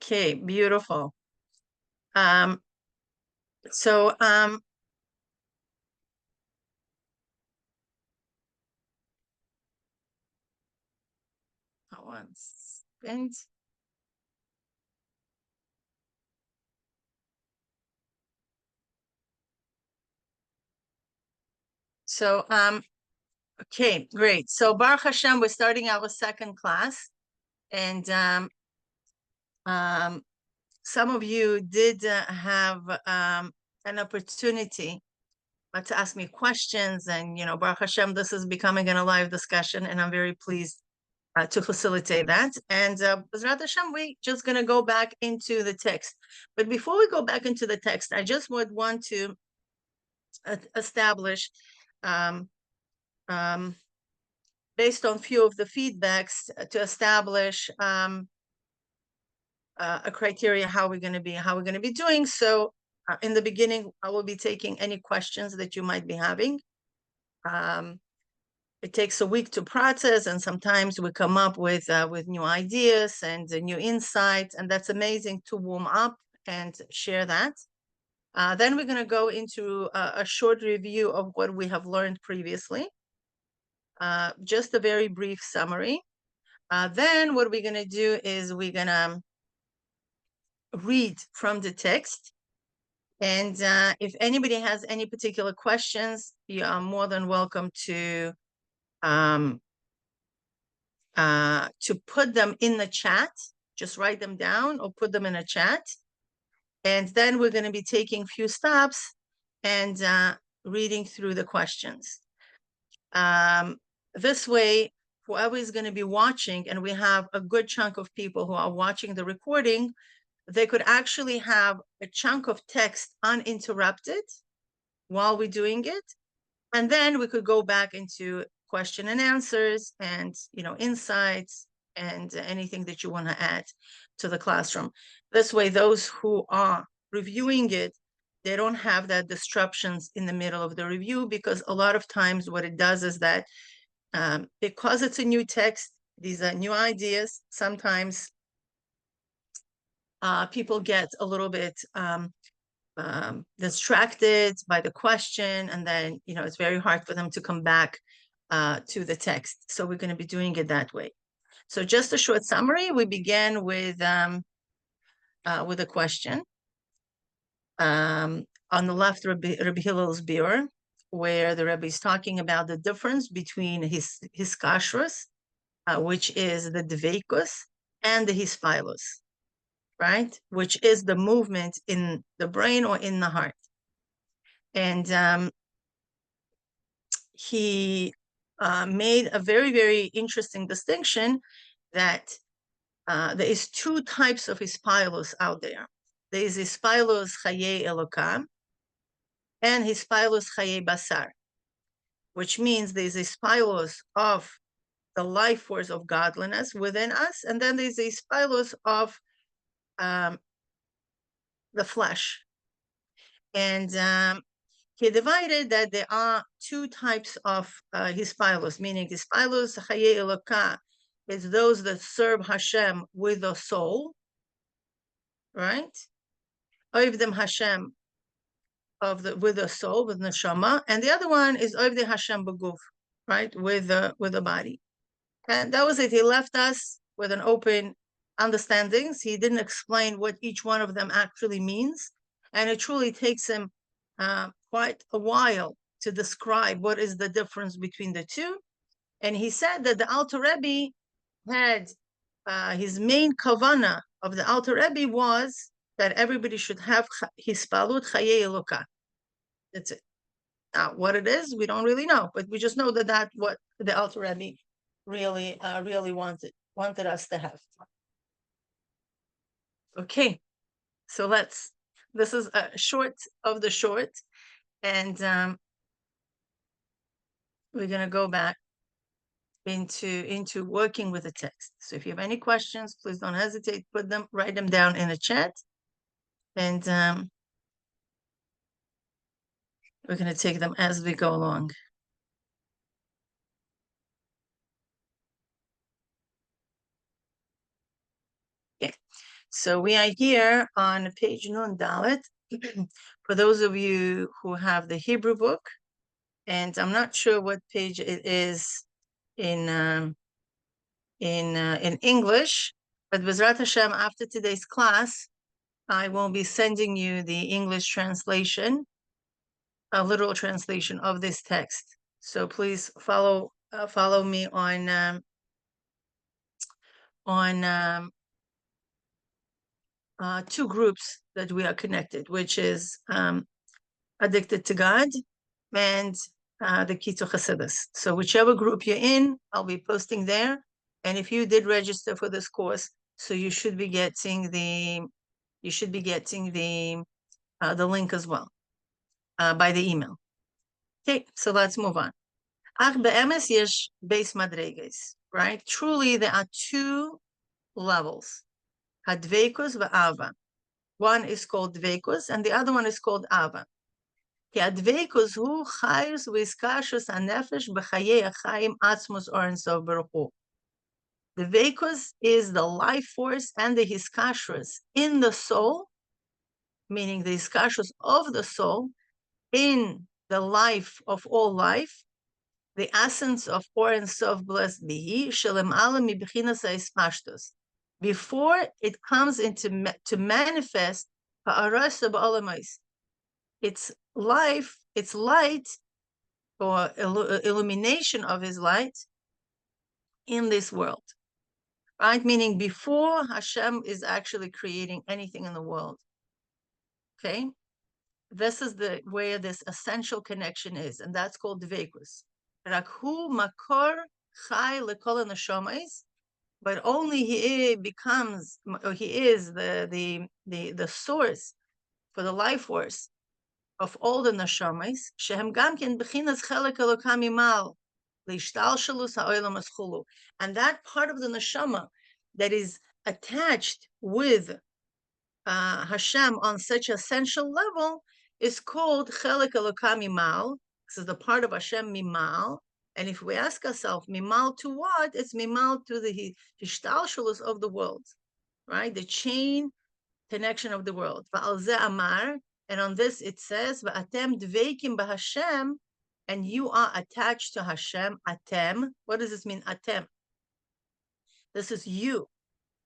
Okay, beautiful. Um, so one second. So okay, great. So Baruch Hashem, we're starting our second class, and some of you did have an opportunity to ask me questions, and Baruch Hashem, this is becoming a live discussion, and I'm very pleased to facilitate that. And B'ezrat Hashem, we're just going to go back into the text. But before we go back into the text, I just would want to establish, based on few of the feedbacks, to establish a criteria how we're going to be doing. So in the beginning, I will be taking any questions that you might be having. It takes a week to process, and sometimes we come up with new ideas and new insights, and that's amazing to warm up and share that. Then we're going to go into a short review of what we have learned previously, just a very brief summary. Then what we're going to do is we're going to read from the text. And if anybody has any particular questions, you are more than welcome to put them in the chat. Just write them down or put them in a chat. And then we're going to be taking a few stops and reading through the questions. This way, whoever is going to be watching, and we have a good chunk of people who are watching the recording, they could actually have a chunk of text uninterrupted while we're doing it. And then we could go back into question and answers and, insights and anything that you want to add to the classroom. This way, those who are reviewing it, they don't have that disruptions in the middle of the review, because a lot of times what it does is that because it's a new text, these are new ideas, sometimes people get a little bit distracted by the question, and then it's very hard for them to come back to the text. So we're going to be doing it that way. So just a short summary. We began with a question. On the left, Rabbi Hillel's biur, where the Rebbe is talking about the difference between his kashrus, which is the davekus, and the hispaalus, right? Which is the movement in the brain or in the heart. And he made a very, very interesting distinction that there is two types of hispaalus out there. There is hispaalus Chayei Elokah and hispaalus Chayei Basar, which means there's hispaalus of the life force of godliness within us, and then there's a hispaalus of the flesh. And he divided that there are two types of hispaalus, meaning hispaalus Chayei Elokah is those that serve Hashem with the soul, right? Oivdim Hashem with the soul, with neshama, and the other one is Oivdim Hashem b'guf, right, with the body. And that was it. He left us with an open understanding. He didn't explain what each one of them actually means, and it truly takes him quite a while to describe what is the difference between the two. And he said that the Alter Rebbe had his main kavana of the Alter Rebbe was that everybody should have hispalut Chayei Elokah. That's it. Now, what it is, we don't really know, but we just know that that's what the Alter Rebbe really wanted us to have. Okay, so this is a short of the short, and we're going to go back into working with the text. So if you have any questions, please don't hesitate, write them down in the chat, and we're going to take them as we go along. Okay, So we are here on page Nun Dalet. For those of you who have the Hebrew book, and I'm not sure what page it is in English, but B'ezrat Hashem, after today's class, I will be sending you the English translation, a literal translation of this text. So please follow me on two groups that we are connected, which is Addicted to God and the Kitzu Chassidus. So whichever group you're in, I'll be posting there. And if you did register for this course, so you should be getting the link as well by the email. Okay, so let's move on. Right? Truly, there are two levels. Hadveikus v'Ahavah. One is called Dveikus, and the other one is called Ahavah. Hadveikus hu chayus v'iskashus hanefesh b'chayei achayim atzmus or ensof baruch hu. The Dveikus is the life force and the hiskashrus in the soul, meaning the hiskashrus of the soul in the life of all life, the essence of Or Ensof blessed be He, shelem'ala mibchinas hispashtus. Before it comes into to manifest arousal ba'olamais, its life, its light, or illumination of His light in this world, right? Meaning before Hashem is actually creating anything in the world. Okay, this is the where this essential connection is, and that's called dveikus. Rakhu makor chai lekol neshamas. But only He becomes, or He is the source for the life force of all the neshamas. Shehem gamkin b'chinas chelek Eloka mima'al leishtalshalus ha'olam eschulu. And that part of the neshama that is attached with Hashem on such essential level is called chelek Eloka mima'al. This is the part of Hashem mima'al. And if we ask ourselves, mima'al to what? It's mima'al to the hisbonenus of the world, right? The chain connection of the world. And on this it says, Atem hadeveikim b'Hashem, and you are attached to Hashem. Atem. What does this mean? Atem. This is you.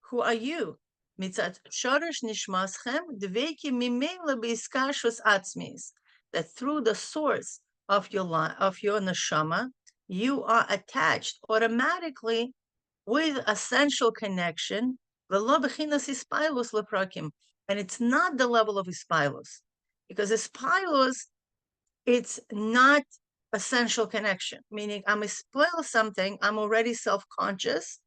Who are you? Mitzat shoresh nishmaschem hadeveikim mima'al b'iskashus atzmis. That through the source of your life, of your neshama, you are attached automatically with essential connection, and it's not the level of hispaalus, because hispaalus, it's not essential connection, meaning I'm hispoil something, I'm already self-conscious,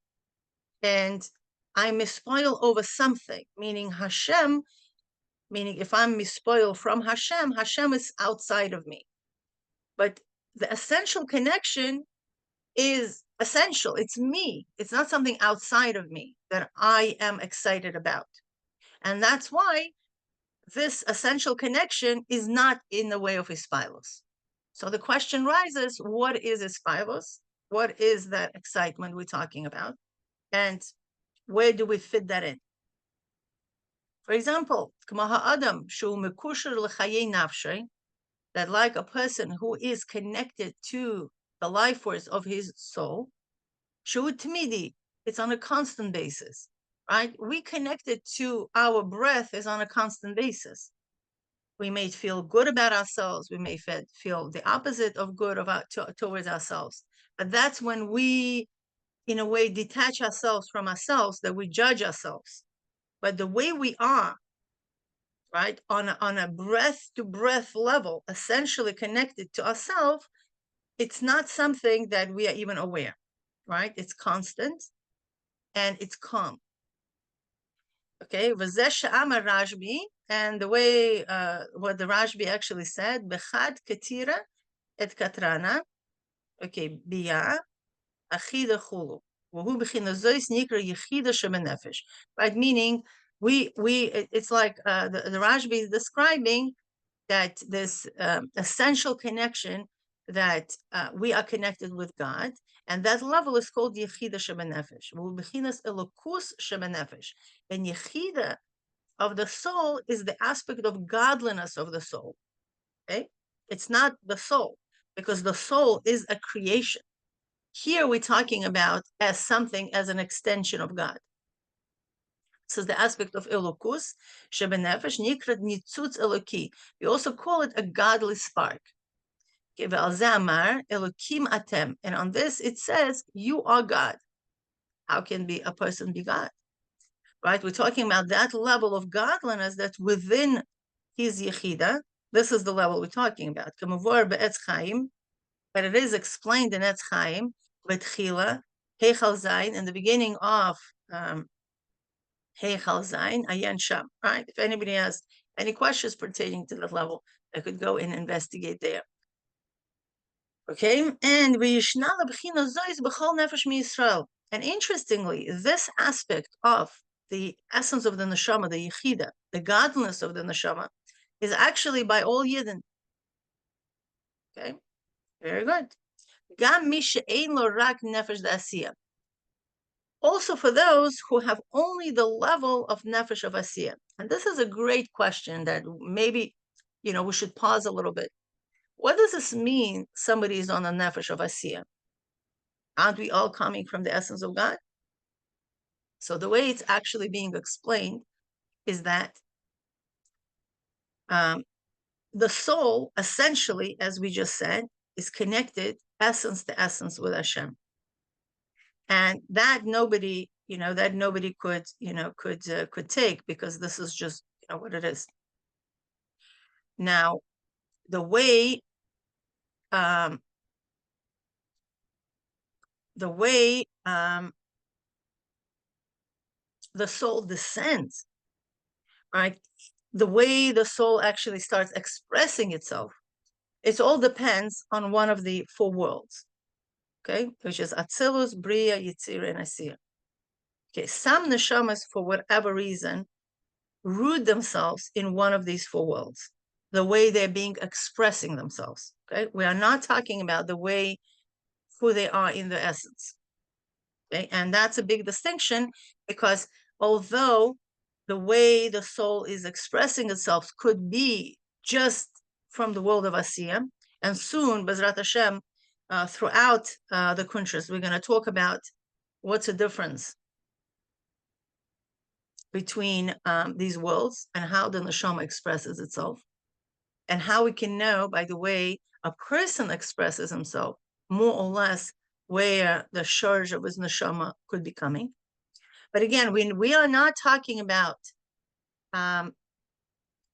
and I mispoil over something, meaning Hashem, meaning if I'm mispoil from Hashem, Hashem is outside of me. But the essential connection is essential. It's me. It's not something outside of me that I am excited about. And that's why this essential connection is not in the way of hispaalus. So the question rises, what is hispaalus? What is that excitement we're talking about? And where do we fit that in? For example, that like a person who is connected to the life force of his soul, it's on a constant basis, right? We connected to our breath is on a constant basis. We may feel good about ourselves. We may feel the opposite of good towards ourselves. But that's when we, in a way, detach ourselves from ourselves, that we judge ourselves. But the way we are, right, on a breath-to-breath level, essentially connected to ourselves, it's not something that we are even aware, right? It's constant and it's calm. Okay, Rashbi, and the way what the Rashbi actually said, Bechad Katira et Katrana, okay, Bia, Achida Chulu, Wuhu Bechina Zois Nikra Yechida sheb'nefesh, right? Meaning, it's like the Rashbi is describing that this essential connection that we are connected with God, And that level is called Yechida sheb'nefesh. U'bechinas Elokus sheb'nefesh. And Yechida of the soul is the aspect of godliness of the soul. Okay? It's not the soul, because the soul is a creation. Here we're talking about as something as an extension of God. This is the aspect of Elokus, sheb'nefesh, nikrat nirtzutz Eloki. We also call it a godly spark. Elokim Atem. And on this it says, you are God. How can a person be God? Right? We're talking about that level of godliness that's within his Yechida. This is the level we're talking about. But it is explained in Etz Chaim, Betchila, Heichal Zayin, in the beginning of Heichal Zayin, Ayan Sham. Right? If anybody has any questions pertaining to that level, I could go and investigate there. Okay, and and interestingly, this aspect of the essence of the neshama, the Yechida, the godliness of the neshama, is actually by all Yidden. Okay, very good. Also for those who have only the level of nefesh of asiyah. And this is a great question that maybe, we should pause a little bit. What does this mean, somebody is on the nefesh of asiyah? Aren't we all coming from the essence of God? So the way it's actually being explained is that the soul, essentially, as we just said, is connected essence to essence with Hashem, and that nobody could take, because this is just what it is. Now, the way the soul descends, right? The way the soul actually starts expressing itself, it all depends on one of the four worlds, okay, which is Atzilus, Bria, Yitzira, and Asiyah. Okay, some neshamas, for whatever reason, root themselves in one of these four worlds, the way they're being expressing themselves. Okay, we are not talking about the way who they are in their essence. Okay, and that's a big distinction, because although the way the soul is expressing itself could be just from the world of Asiyah, and soon, Bezrat Hashem, throughout the Kuntres, we're going to talk about what's the difference between these worlds and how the neshama expresses itself, and how we can know by the way a person expresses himself, more or less, where the shorj of his neshama could be coming. But again, we are not talking about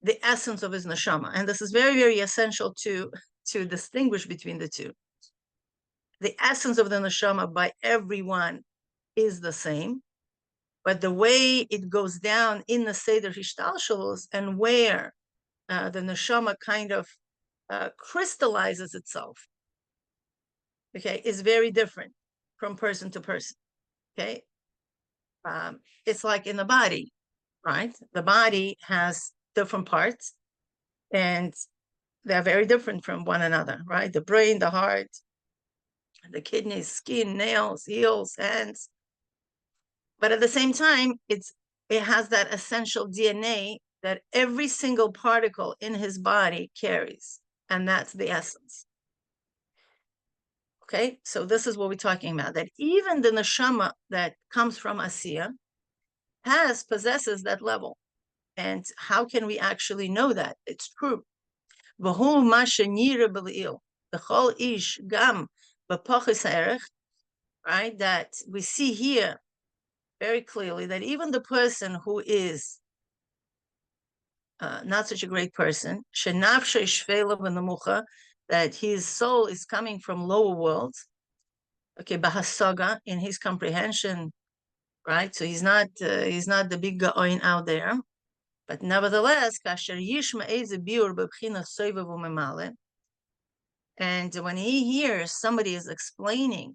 the essence of his neshama, and this is very, very essential to distinguish between the two. The essence of the neshama by everyone is the same, but the way it goes down in the Seder Hisbonenus and where the neshama kind of crystallizes itself, okay, is very different from person to person. Okay, it's like in the body, right? The body has different parts, and they're very different from one another, right? The brain, the heart, the kidneys, skin, nails, heels, hands. But at the same time, it has that essential DNA that every single particle in his body carries, and that's the essence. Okay, so this is what we're talking about, that even the neshama that comes from Asiyah possesses that level. And how can we actually know that? It's true. Right, that we see here very clearly that even the person who is not such a great person, that his soul is coming from lower worlds, okay, bahasaga, in his comprehension, right? So he's not the big gaon out there, but nevertheless, and when he hears somebody is explaining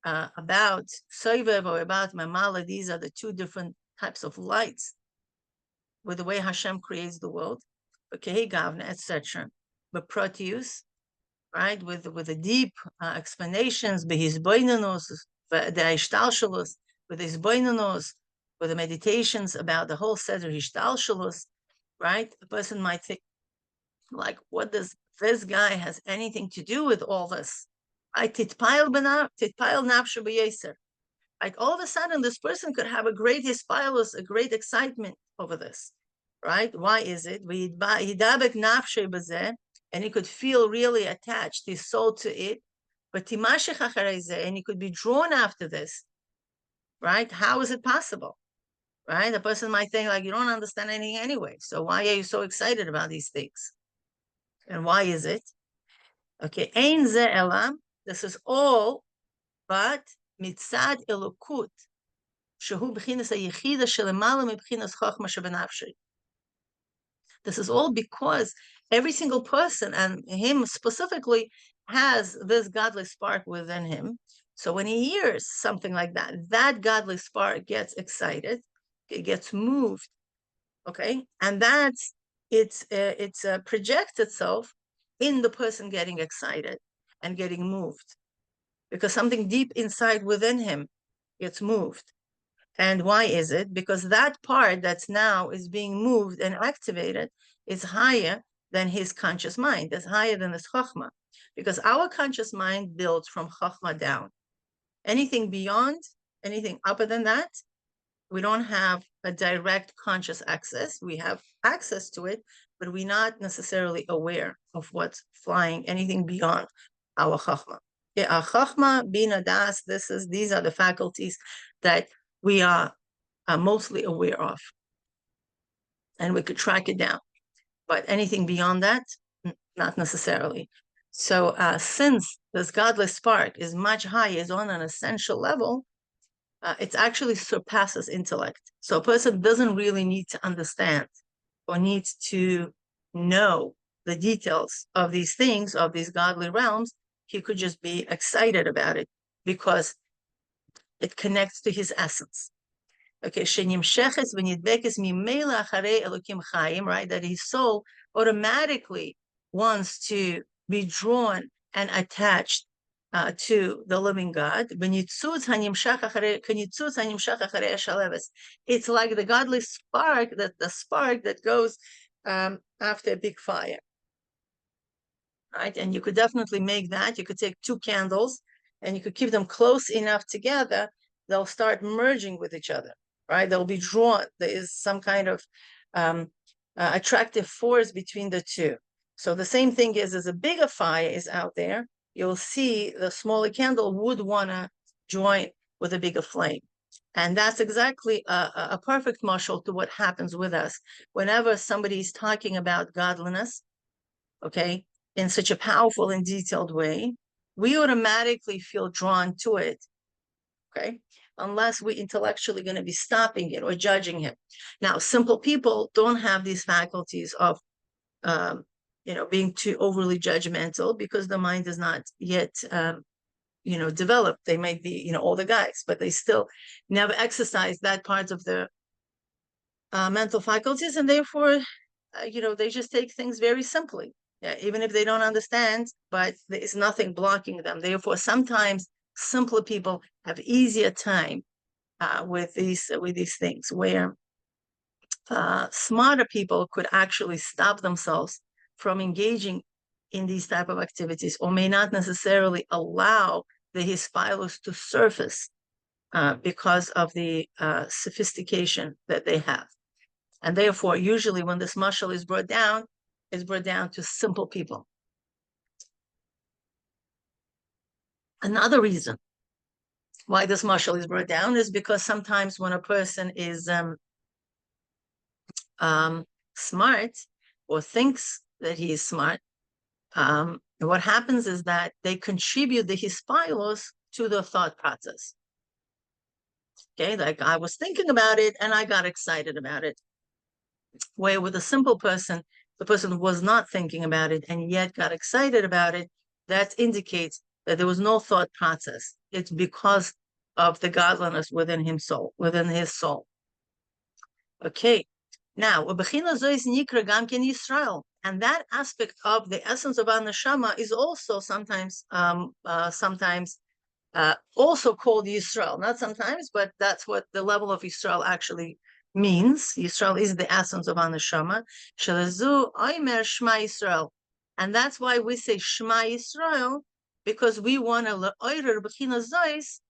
about soivev or about mima'al, these are the two different types of lights with the way Hashem creates the world, okay, gavna, etc. But proteus, right? With the deep explanations, the hisbonenus, the hisbonenus, with the hisbonenus, with the meditations about the whole set of hisbonenus, right? A person might think, like, what does this guy has anything to do with all this? Like all of a sudden, this person could have a great hispaalus, a great excitement over this, right? Why is it? And he could feel really attached, his soul to it. But and he could be drawn after this, right? How is it possible? Right? A person might think, like, you don't understand anything anyway. So why are you so excited about these things? And why is it? Okay, ein ze elam. This is all, but mitzad elokut, shehu b'chinas Yechida shelemala mibchinas chochma sheb'nefesh. This is all because every single person, and him specifically, has this godly spark within him. So when he hears something like that, that godly spark gets excited, it gets moved, okay, and that's it projects itself in the person getting excited and getting moved, because something deep inside within him gets moved. And why is it? Because that part that's now is being moved and activated is higher than his conscious mind, is higher than his chokhmah, because our conscious mind builds from chokhmah down. Anything beyond, anything upper than that, we don't have a direct conscious access. We have access to it, but we're not necessarily aware of what's flying, anything beyond our chokhmah. Our chokhmah, bina, daas, these are the faculties that we are mostly aware of, and we could track it down. But anything beyond that, not necessarily. So since this godless spark is much higher, is on an essential level, it actually surpasses intellect. So a person doesn't really need to understand or needs to know the details of these things, of these godly realms. He could just be excited about it because it connects to his essence. Okay, right? That his soul automatically wants to be drawn and attached to the living God. It's like the godly spark, the spark that goes after a big fire, right? And you could definitely make that. You could take two candles and you could keep them close enough together. They'll start merging with each other, right? They'll be drawn. There is some kind of attractive force between the two. So the same thing is, as a bigger fire is out there, you'll see the smaller candle would want to join with a bigger flame. And that's exactly a perfect mashal to what happens with us. Whenever somebody is talking about godliness, okay, in such a powerful and detailed way, we automatically feel drawn to it, okay, unless we're intellectually going to be stopping it or judging him. Now, simple people don't have these faculties of, being too overly judgmental, because the mind is not yet, developed. They might be, older guys, but they still never exercise that part of their mental faculties, and therefore, they just take things very simply. Yeah, even if they don't understand, but there is nothing blocking them. Therefore, sometimes simpler people have easier time with these things, where smarter people could actually stop themselves from engaging in these type of activities, or may not necessarily allow the hispaalus to surface because of the sophistication that they have. And therefore, usually when this mashal is brought down, it's brought down to simple people. Another reason why this mashal is brought down is because sometimes when a person is smart, or thinks that he is smart, what happens is that they contribute the hispaalus to the thought process. Okay, like, I was thinking about it and I got excited about it. Where with a simple person, the person was not thinking about it and yet got excited about it, that indicates that there was no thought process. It's because of the godliness within his soul. Okay, now, Yisrael, And that aspect of the essence of our neshama is also sometimes also called Yisrael. Not sometimes, but that's what the level of Yisrael actually means. Yisrael is the essence of our neshama. Shelezu oimer Shema Yisrael. And that's why we say Shema Yisrael, because we want to le'oirer b'china zois,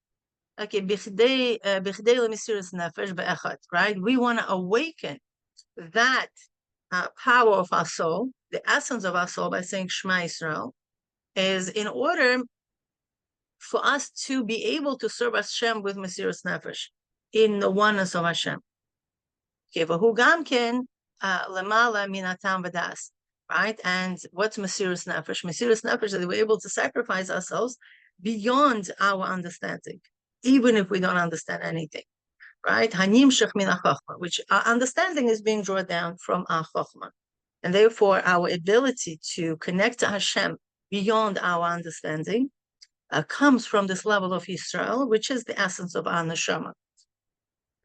okay, b'chdei l'mesiras nefesh be'echad, right? We want to awaken that power of our soul, the essence of our soul, by saying Shema Yisrael, is in order for us to be able to serve Hashem with mesiras nefesh in the oneness of Hashem. Okay, v'hu gamken lemala min atam v'daas, right? And what's mesiras nefesh? Mesiras nefesh is that we're able to sacrifice ourselves beyond our understanding, even if we don't understand anything, right? Hanimshach min hachachma, which our understanding is being drawn down from our chachma. And therefore, our ability to connect to Hashem beyond our understanding comes from this level of Yisrael, which is the essence of our neshama.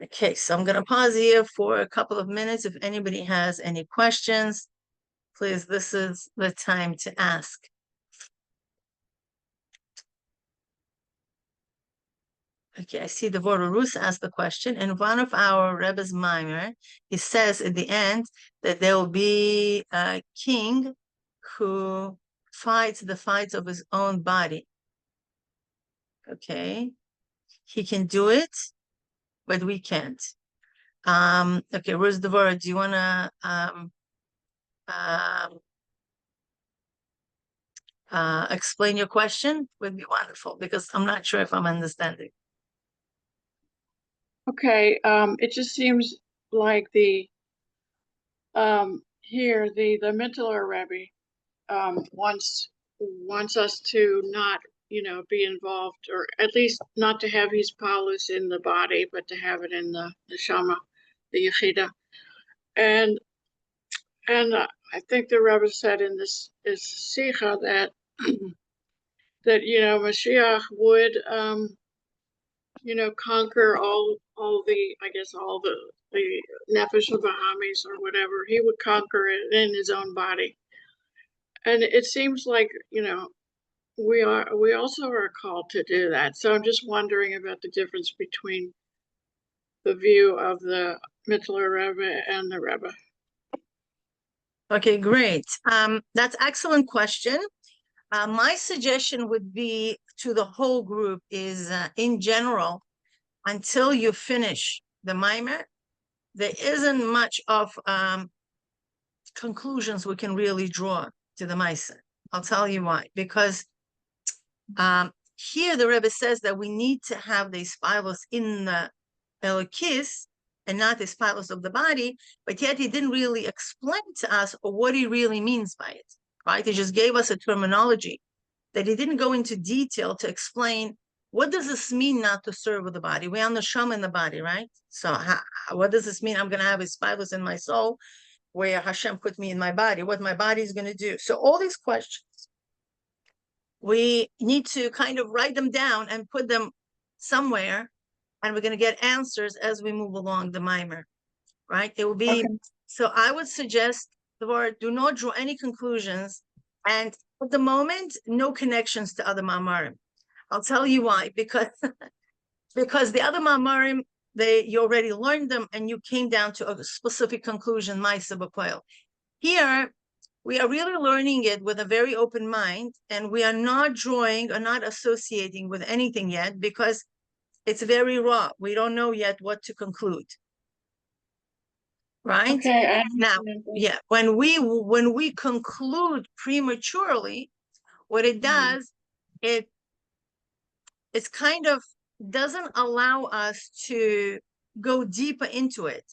Okay, so I'm going to pause here for a couple of minutes. If anybody has any questions, please, this is the time to ask. Okay, I see the Vorah Rus asked the question. In one of our Rebbe's mimer, he says at the end that there will be a king who fights the fights of his own body. Okay, he can do it, but we can't. Okay, Rus Devora, do you want to explain your question? Would be wonderful, because I'm not sure if I'm understanding. Okay, it just seems like the Alter Rebbe wants us to not, be involved, or at least not to have hispaalus in the body, but to have it in the neshama, the Yechida. And I think the Rebbe said in this sikha that that Mashiach would conquer all the, I guess, all the nefesh of Bahamis or whatever. He would conquer it in his own body. And it seems like, we also are called to do that. So I'm just wondering about the difference between the view of the Alter Rebbe and the Rebbe. Okay, great. That's excellent question. My suggestion would be to the whole group is, in general, until you finish the mimer, there isn't much of conclusions we can really draw to the Maisa. I'll tell you why. Because here the Rebbe says that we need to have the hispaalus in the Elokis and not the hispaalus of the body, but yet he didn't really explain to us what he really means by it, right? He just gave us a terminology that he didn't go into detail to explain what does this mean not to serve with the body. We're on the shama in the body, right? So what does this mean? I'm going to have hispaalus in my soul where Hashem put me in my body, what my body is going to do. So all these questions, we need to kind of write them down and put them somewhere, and we're going to get answers as we move along the mimer, right? It will be, okay. So I would suggest, do not draw any conclusions, and at the moment, no connections to other ma'amarim. I'll tell you why, because the other ma'amarim, you already learned them and you came down to a specific conclusion, ma'aseh b'koil. Here, we are really learning it with a very open mind, and we are not drawing or not associating with anything yet because it's very raw. We don't know yet what to conclude. Right? Okay. Now, yeah, when we conclude prematurely, what it does, it's kind of doesn't allow us to go deeper into it.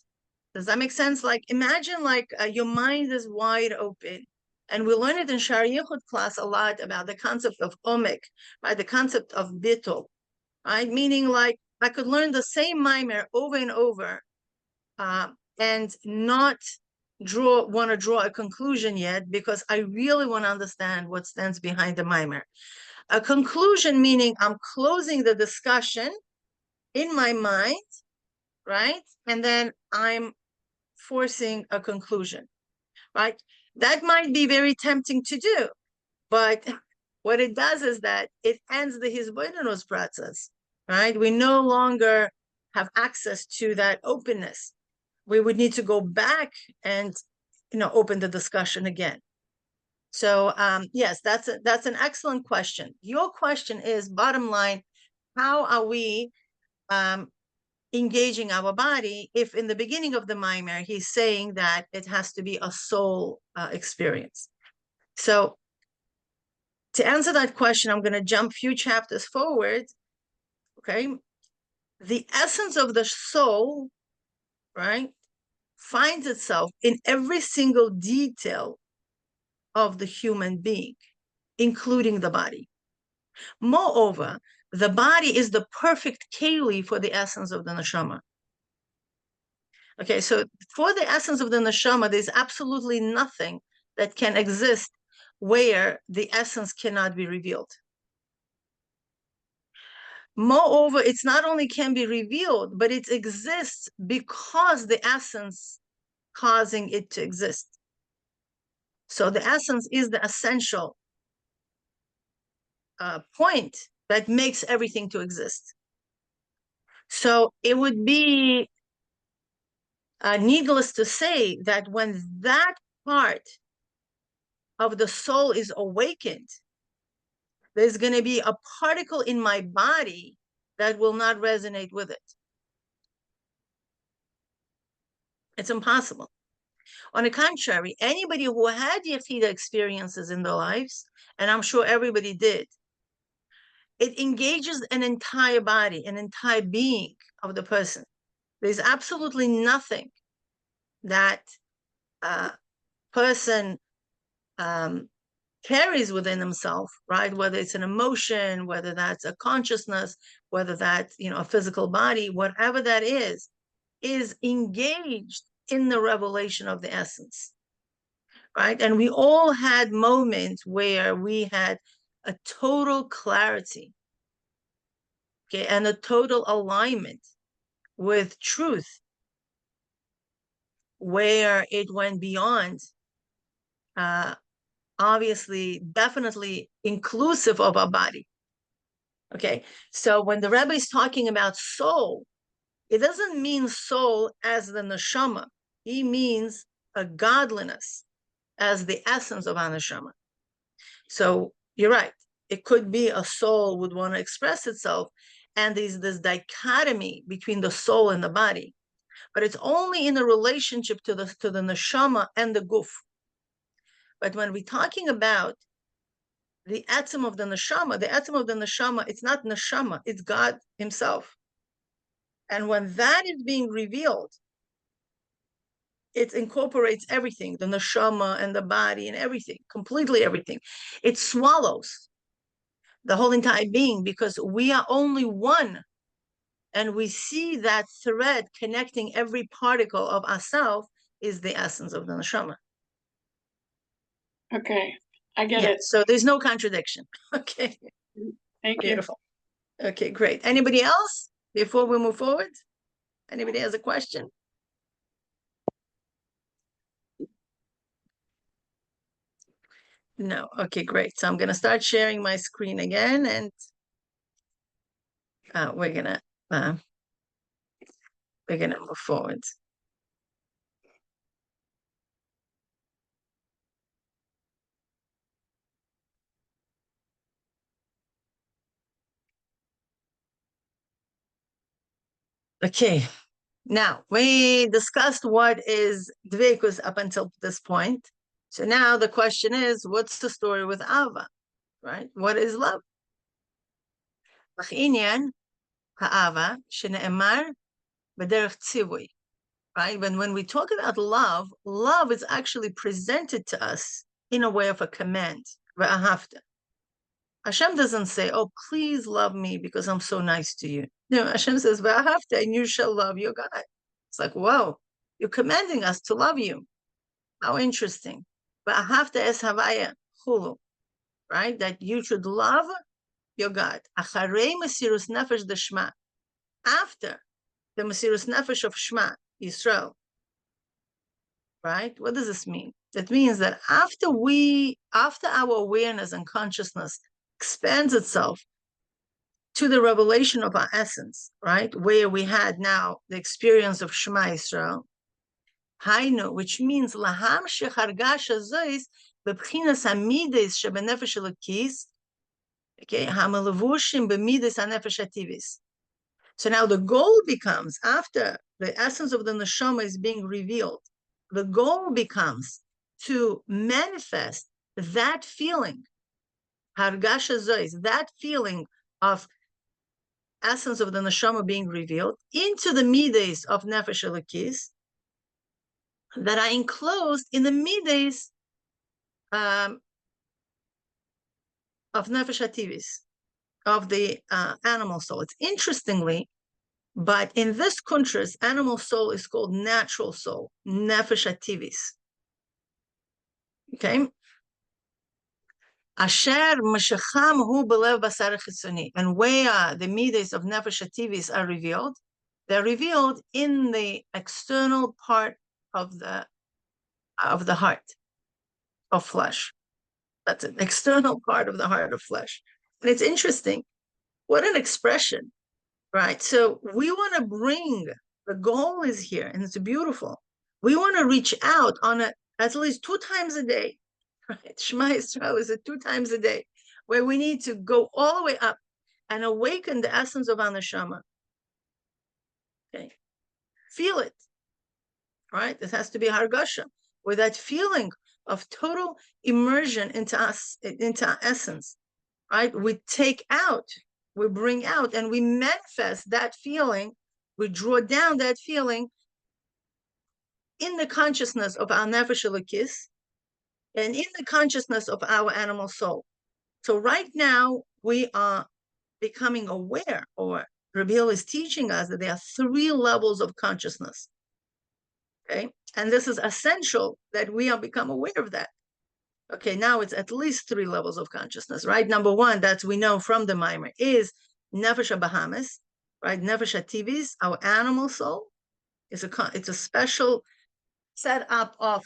Does that make sense? Like, imagine like your mind is wide open. And we learn it in Shari Yichud class a lot about the concept of omek, right? The concept of bittul, right? Meaning like I could learn the same mimer over and over and not want to draw a conclusion yet because I really want to understand what stands behind the mimer. A conclusion meaning I'm closing the discussion in my mind, right? And then I'm forcing a conclusion, right? That might be very tempting to do, but what it does is that it ends the hisbonenus process, right? We no longer have access to that openness. We would need to go back and, open the discussion again. So yes, that's an excellent question. Your question is, bottom line, how are we engaging our body if in the beginning of the Maimer, he's saying that it has to be a soul experience. So to answer that question, I'm going to jump a few chapters forward. Okay. The essence of the soul, right, finds itself in every single detail of the human being, including the body. Moreover, the body is the perfect keli for the essence of the neshama. Okay, so for the essence of the neshama, there's absolutely nothing that can exist where the essence cannot be revealed. Moreover, it's not only can be revealed, but it exists because the essence causing it to exist. So the essence is the essential point that makes everything to exist. So it would be needless to say that when that part of the soul is awakened, there's going to be a particle in my body that will not resonate with it. It's impossible. On the contrary, anybody who had Yechida experiences in their lives, and I'm sure everybody did, it engages an entire body, an entire being of the person. There's absolutely nothing that person carries within himself, right? Whether it's an emotion, whether that's a consciousness, whether that's, a physical body, whatever that is engaged in the revelation of the essence, right? And we all had moments where we had a total clarity, okay, and a total alignment with truth, where it went beyond, obviously, definitely inclusive of our body. Okay, so when the Rebbe is talking about soul, it doesn't mean soul as the neshama. He means a godliness as the essence of our neshama. So you're right. It could be a soul would want to express itself, and there's this dichotomy between the soul and the body, but it's only in a relationship to the neshama and the guf. But when we're talking about the Atem of the neshama, it's not neshama, it's God himself. And when that is being revealed, it incorporates everything, the neshama and the body and everything, completely everything. It swallows the whole entire being because we are only one. And we see that thread connecting every particle of ourself is the essence of the neshama. Okay, I get it. So there's no contradiction. Okay. Thank you. Beautiful. Okay, great. Anybody else before we move forward? Anybody has a question? No. Okay, great. So I'm going to start sharing my screen again, and we're gonna move forward. Okay. Now we discussed what is dveikus up until this point. So now the question is, what's the story with Ahavah, right? What is love? Ahavah shene'emar b'derech tzivui, right? When we talk about love, love is actually presented to us in a way of a command. V'ahavta. Hashem doesn't say, "Oh, please love me because I'm so nice to you." No, Hashem says, "V'ahavta," and you shall love your God. It's like, whoa, you're commanding us to love you. How interesting. V'ahavta es havaya chulu, right? That you should love your God. Acharei mesirus nefesh deshma. After the mesirus nefesh of Shema, Yisrael, right? What does this mean? It means that after our awareness and consciousness expands itself to the revelation of our essence, right? Where we had now the experience of Shema Yisrael, Hainu, which means laham shechargash azois bebchinas hamides sheb'nefesh Elokis, okay, hamelevushim b'mides hanefesh hativis. So now the goal becomes, after the essence of the neshama is being revealed, the goal becomes to manifest that feeling, hargasha zois, that feeling of essence of the neshama being revealed into the mides of nefesh Elokis that are enclosed in the mides of nefesh hativis, of the animal soul. It's interestingly, but in this Kuntres, animal soul is called natural soul, nefesh hativis. Okay? Asher meshacham hu belev basar chitzoni. And where the midas of nefesh hativis are revealed, they're revealed in the external part of the heart of flesh. That's an external part of the heart of flesh. And it's interesting. What an expression, right? So we want to bring, the goal is here, and it's beautiful. We want to reach out on it at least 2 times a day, right? Shema Yisrael is 2 times a day, where we need to go all the way up and awaken the essence of our neshama. Okay, feel it, right? This has to be hargasha, with that feeling of total immersion into us, into our essence, right? We bring out, and we manifest that feeling. We draw down that feeling in the consciousness of our nefesh Elokis and in the consciousness of our animal soul. So right now we are becoming aware, or Rebbe is teaching us that there are 3 levels of consciousness. Okay, and this is essential that we are become aware of that. Okay, now it's at least 3 levels of consciousness, right? Number 1, that we know from the Maimer, is nefesh habahamis, right? Nefesh hativis, our animal soul. It's a special setup of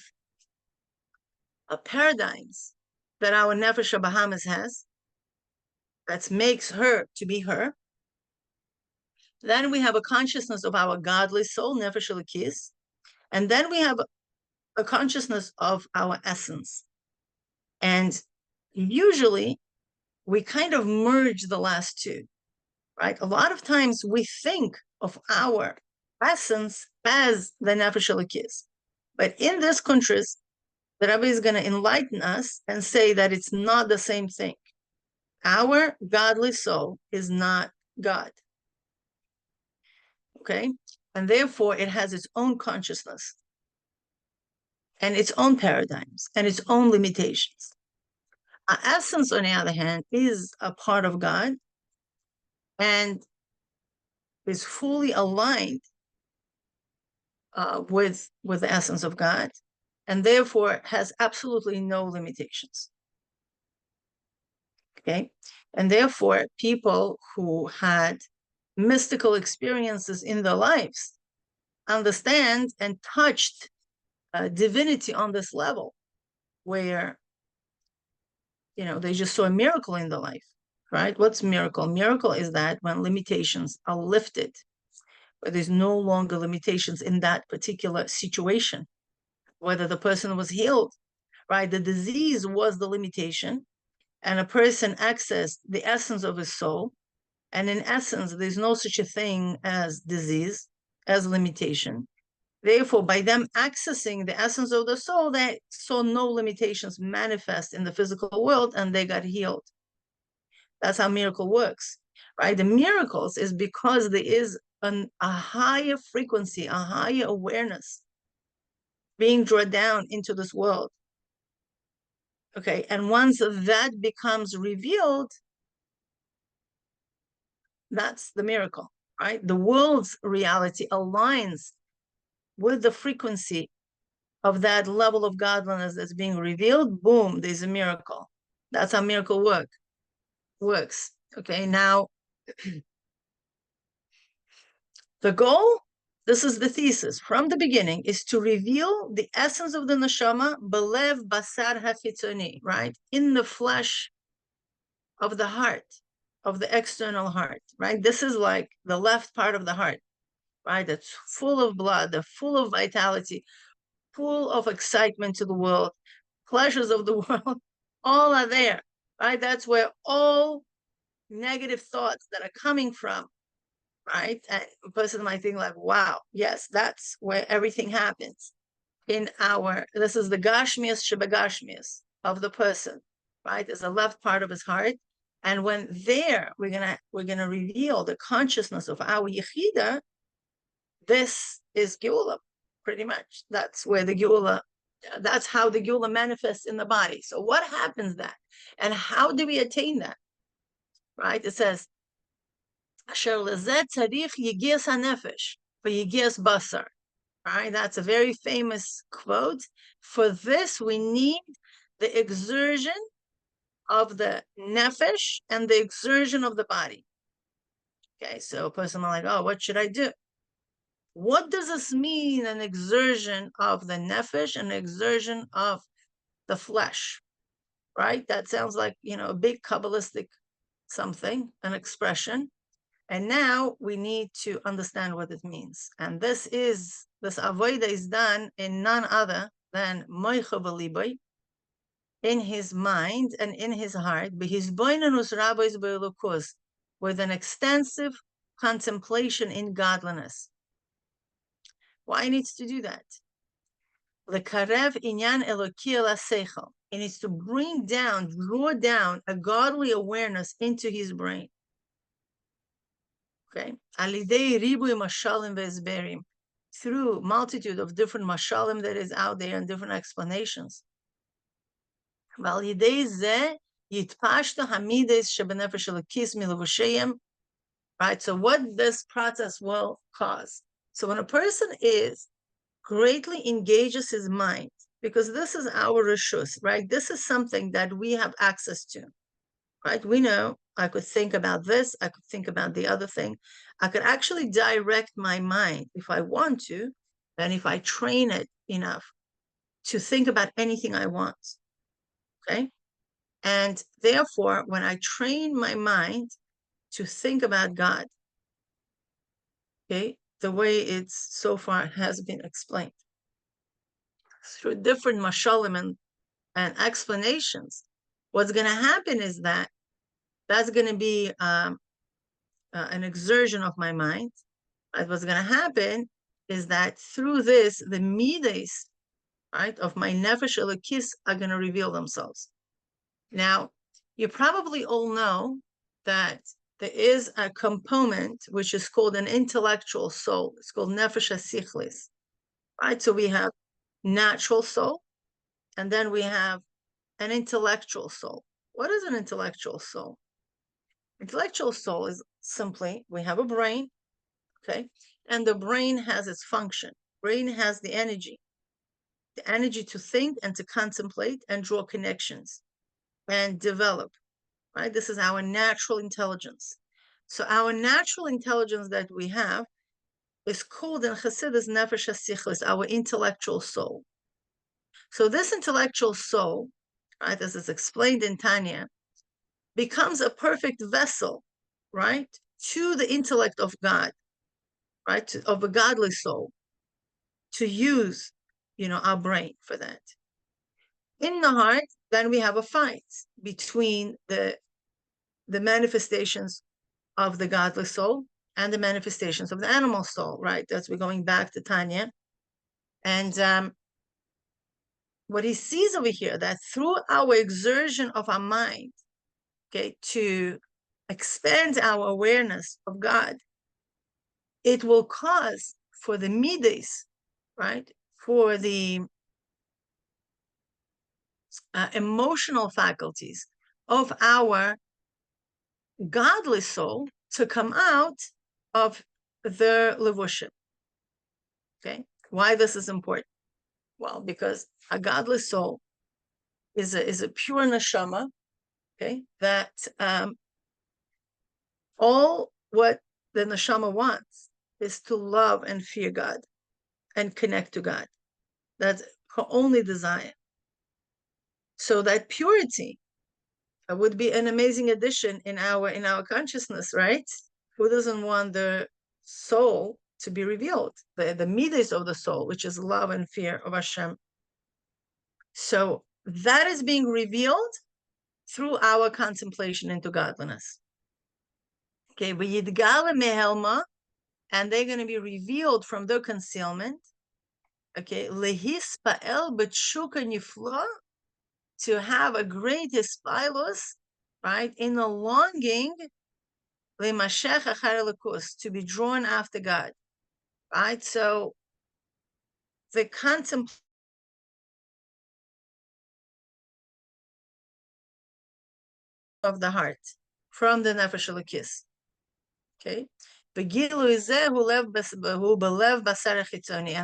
paradigms that our nefesh habahamis has, that makes her to be her. Then we have a consciousness of our godly soul, nefesh Elokis, and then we have a consciousness of our essence. And usually we kind of merge the last 2, right? A lot of times we think of our essence as the nefesh Elokis. But in this Kuntres, the Rebbe is going to enlighten us and say that it's not the same thing. Our godly soul is not God. Okay? And therefore it has its own consciousness and its own paradigms and its own limitations. Our essence, on the other hand, is a part of God and is fully aligned with the essence of God, and therefore has absolutely no limitations. Okay? And therefore, people who had mystical experiences in their lives understand and touched divinity on this level, where they just saw a miracle in their life, right? What's miracle? Miracle is that when limitations are lifted, where there's no longer limitations in that particular situation, whether the person was healed, right? The disease was the limitation, and a person accessed the essence of his soul. And in essence, there's no such a thing as disease, as limitation. Therefore, by them accessing the essence of the soul, they saw no limitations manifest in the physical world, and they got healed. That's how miracle works, right? The miracles is because there is a higher frequency, a higher awareness being drawn down into this world. Okay, and once that becomes revealed, that's the miracle, right? The world's reality aligns with the frequency of that level of godliness that's being revealed. Boom, there's a miracle. That's how miracle works. Okay, now the goal This is the thesis from the beginning, is to reveal the essence of the neshama, belev basar hachitzoni, right? In the flesh of the heart, of the external heart, right? This is like the left part of the heart, right? It's full of blood, they're full of vitality, full of excitement to the world, pleasures of the world, all are there, right? That's where all negative thoughts that are coming from, right? And a person might think like, wow, yes, that's where everything happens this is the gashmias shebagashmias of the person, right? There's the left part of his heart. And when there, we're gonna reveal the consciousness of our Yechida. This is Geula, pretty much. That's where that's how the Geula manifests in the body. So what happens then? And how do we attain that? Right? It says, Asher lezet tzarich yigias hanefesh, v'yigias basar. Right? That's a very famous quote. For this, we need the exertion of the nefesh and the exertion of the body. Okay, so a person might like, oh, what should I do? What does this mean, an exertion of the nefesh and an exertion of the flesh? Right? That sounds like, a big Kabbalistic something, an expression. And now we need to understand what it means. And this avodah is done in none other than moicha b'liboy, in his mind and in his heart, hisbonenus rabois be'elokos, with an extensive contemplation in godliness. Why needs to do that? L'karev inyan Eloki el seichel. It needs to draw down a godly awareness into his brain. Okay, alidei ribuy mashalim ve'esberim, through multitude of different mashalim that is out there and different explanations. V'alidei zeh yitpashta hamides sheb'nefesh elokis milavusheim. Right. So what this process will cause. So when a person greatly engages his mind, because this is our reshus, right? This is something that we have access to, right? We know I could think about this, I could think about the other thing. I could actually direct my mind if I want to, and if I train it enough to think about anything I want, okay? And therefore, when I train my mind to think about God, okay, the way it's so far has been explained, through different mashalim and explanations, what's going to happen is that's going to be an exertion of my mind. But what's going to happen is that through this, the midas, right, of my nefesh elokis are going to reveal themselves. Now, you probably all know that there is a component which is called an intellectual soul. It's called nefesh hasichlis, right? So we have natural soul, and then we have an intellectual soul. What is an intellectual soul? Intellectual soul is simply, we have a brain, okay? And the brain has its function. Brain has the energy to think and to contemplate and draw connections and develop, right? This is our natural intelligence. So our natural intelligence that we have is called in Chassidus nefesh hasichlis, our intellectual soul. So this intellectual soul, right, as is explained in Tanya, becomes a perfect vessel, right, to the intellect of God, right, of a godly soul, to use, our brain for that. In the heart, then we have a fight between the manifestations of the godly soul and the manifestations of the animal soul, right? That's we're going back to Tanya. And what he sees over here, that through our exertion of our mind, okay, to expand our awareness of God, it will cause for the midas, right, for the emotional faculties of our godly soul to come out of the levushim. Okay, why this is important? Well, because a godly soul is a pure neshama, okay, that all what the neshama wants is to love and fear God and connect to God. That's her only desire. So that purity would be an amazing addition in our consciousness, right? Who doesn't want the soul to be revealed, the midas of the soul, which is love and fear of Hashem. So that is being revealed through our contemplation into godliness. Okay, v'yidgala mehelma, and they're going to be revealed from their concealment. Okay, lehispael b'tshuka nifla, to have a great hispaalus, right, in the longing, lemashech achar elokus, to be drawn after God, right? So the contemplation of the heart from the nefesh elokis. Okay, and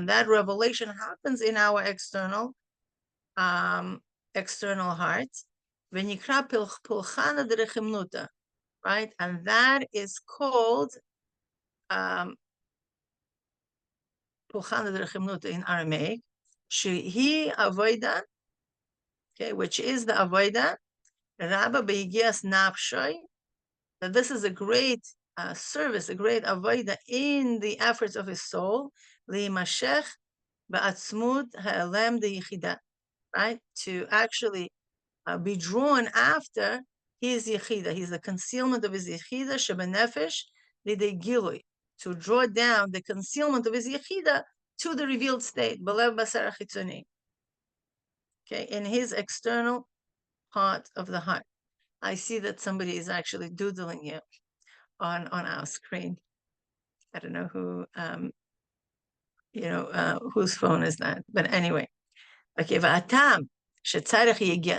that revelation happens in our external heart, right? And that is called in Aramaic, shehi avoda, okay, which is the avoda rabba beigias nafshay, that this is a great service, a great avoda in the efforts of his soul, li'mashech ba'atzmut ha'elem de Yechida, right? To actually be drawn after his Yechida. He's the concealment of his Yechida, sheb'nefesh G-dly, to draw down the concealment of his Yechida to the revealed state, belev basar chitzoni. Okay, in his external part of the heart. I see that somebody is actually doodling here on our screen. I don't know who, whose phone is that? But anyway, okay, Atem.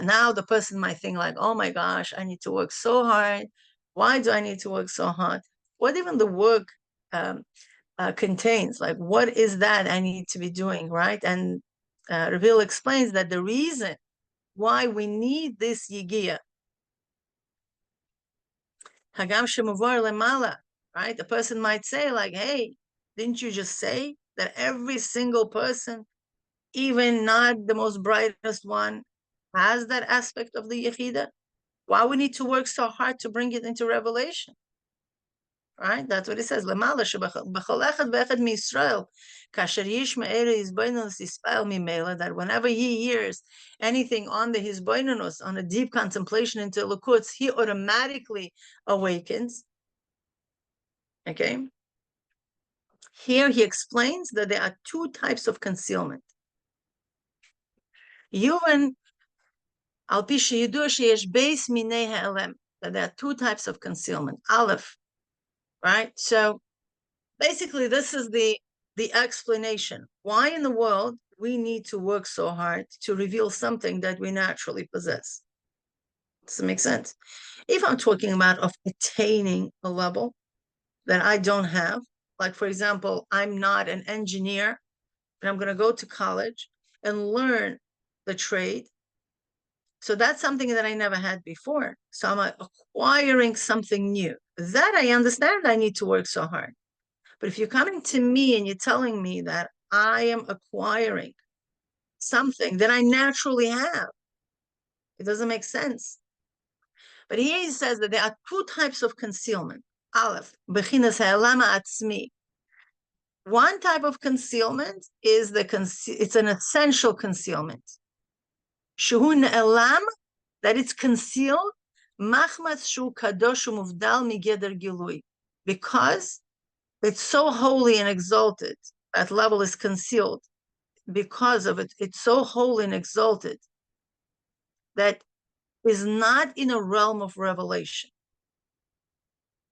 Now the person might think like, oh my gosh, I need to work so hard. Why do I need to work so hard? What even the work contains, like what is that I need to be doing, right? And Reveal explains that the reason why we need this yigia, hagam shemuvar lemala, right? The person might say like, hey, didn't you just say that every single person, even not the most brightest one, has that aspect of the Yechida? Why we need to work so hard to bring it into revelation? Right? That's what it says. Lemala sheb'chol echad ve'echad miYisrael, kasher yishma hisbonenus hispal mima'al, that whenever he hears anything on the hisbonenus, on a deep contemplation into Eloka, he automatically awakens. Okay? Here he explains that there are two types of concealment. Yuvan al pi sheyidu sheyesh beis minei ha'elem, that there are two types of concealment. Aleph, right? So basically, this is the explanation. Why in the world we need to work so hard to reveal something that we naturally possess? Does it make sense? If I'm talking about of attaining a level that I don't have, like for example, I'm not an engineer, and I'm going to go to college and learn the trade. So that's something that I never had before. So I'm acquiring something new. That I understand I need to work so hard. But if you're coming to me and you're telling me that I am acquiring something that I naturally have, it doesn't make sense. But here he says that there are two types of concealment. Aleph, bechinas ha'elama atzmi. One type of concealment is it's an essential concealment. Shehu ne'elam, that it's concealed, machmas shu kadosh u'muvdal migeder gilui, because it's so holy and exalted. That level is concealed because of it. It's so holy and exalted that is not in a realm of revelation.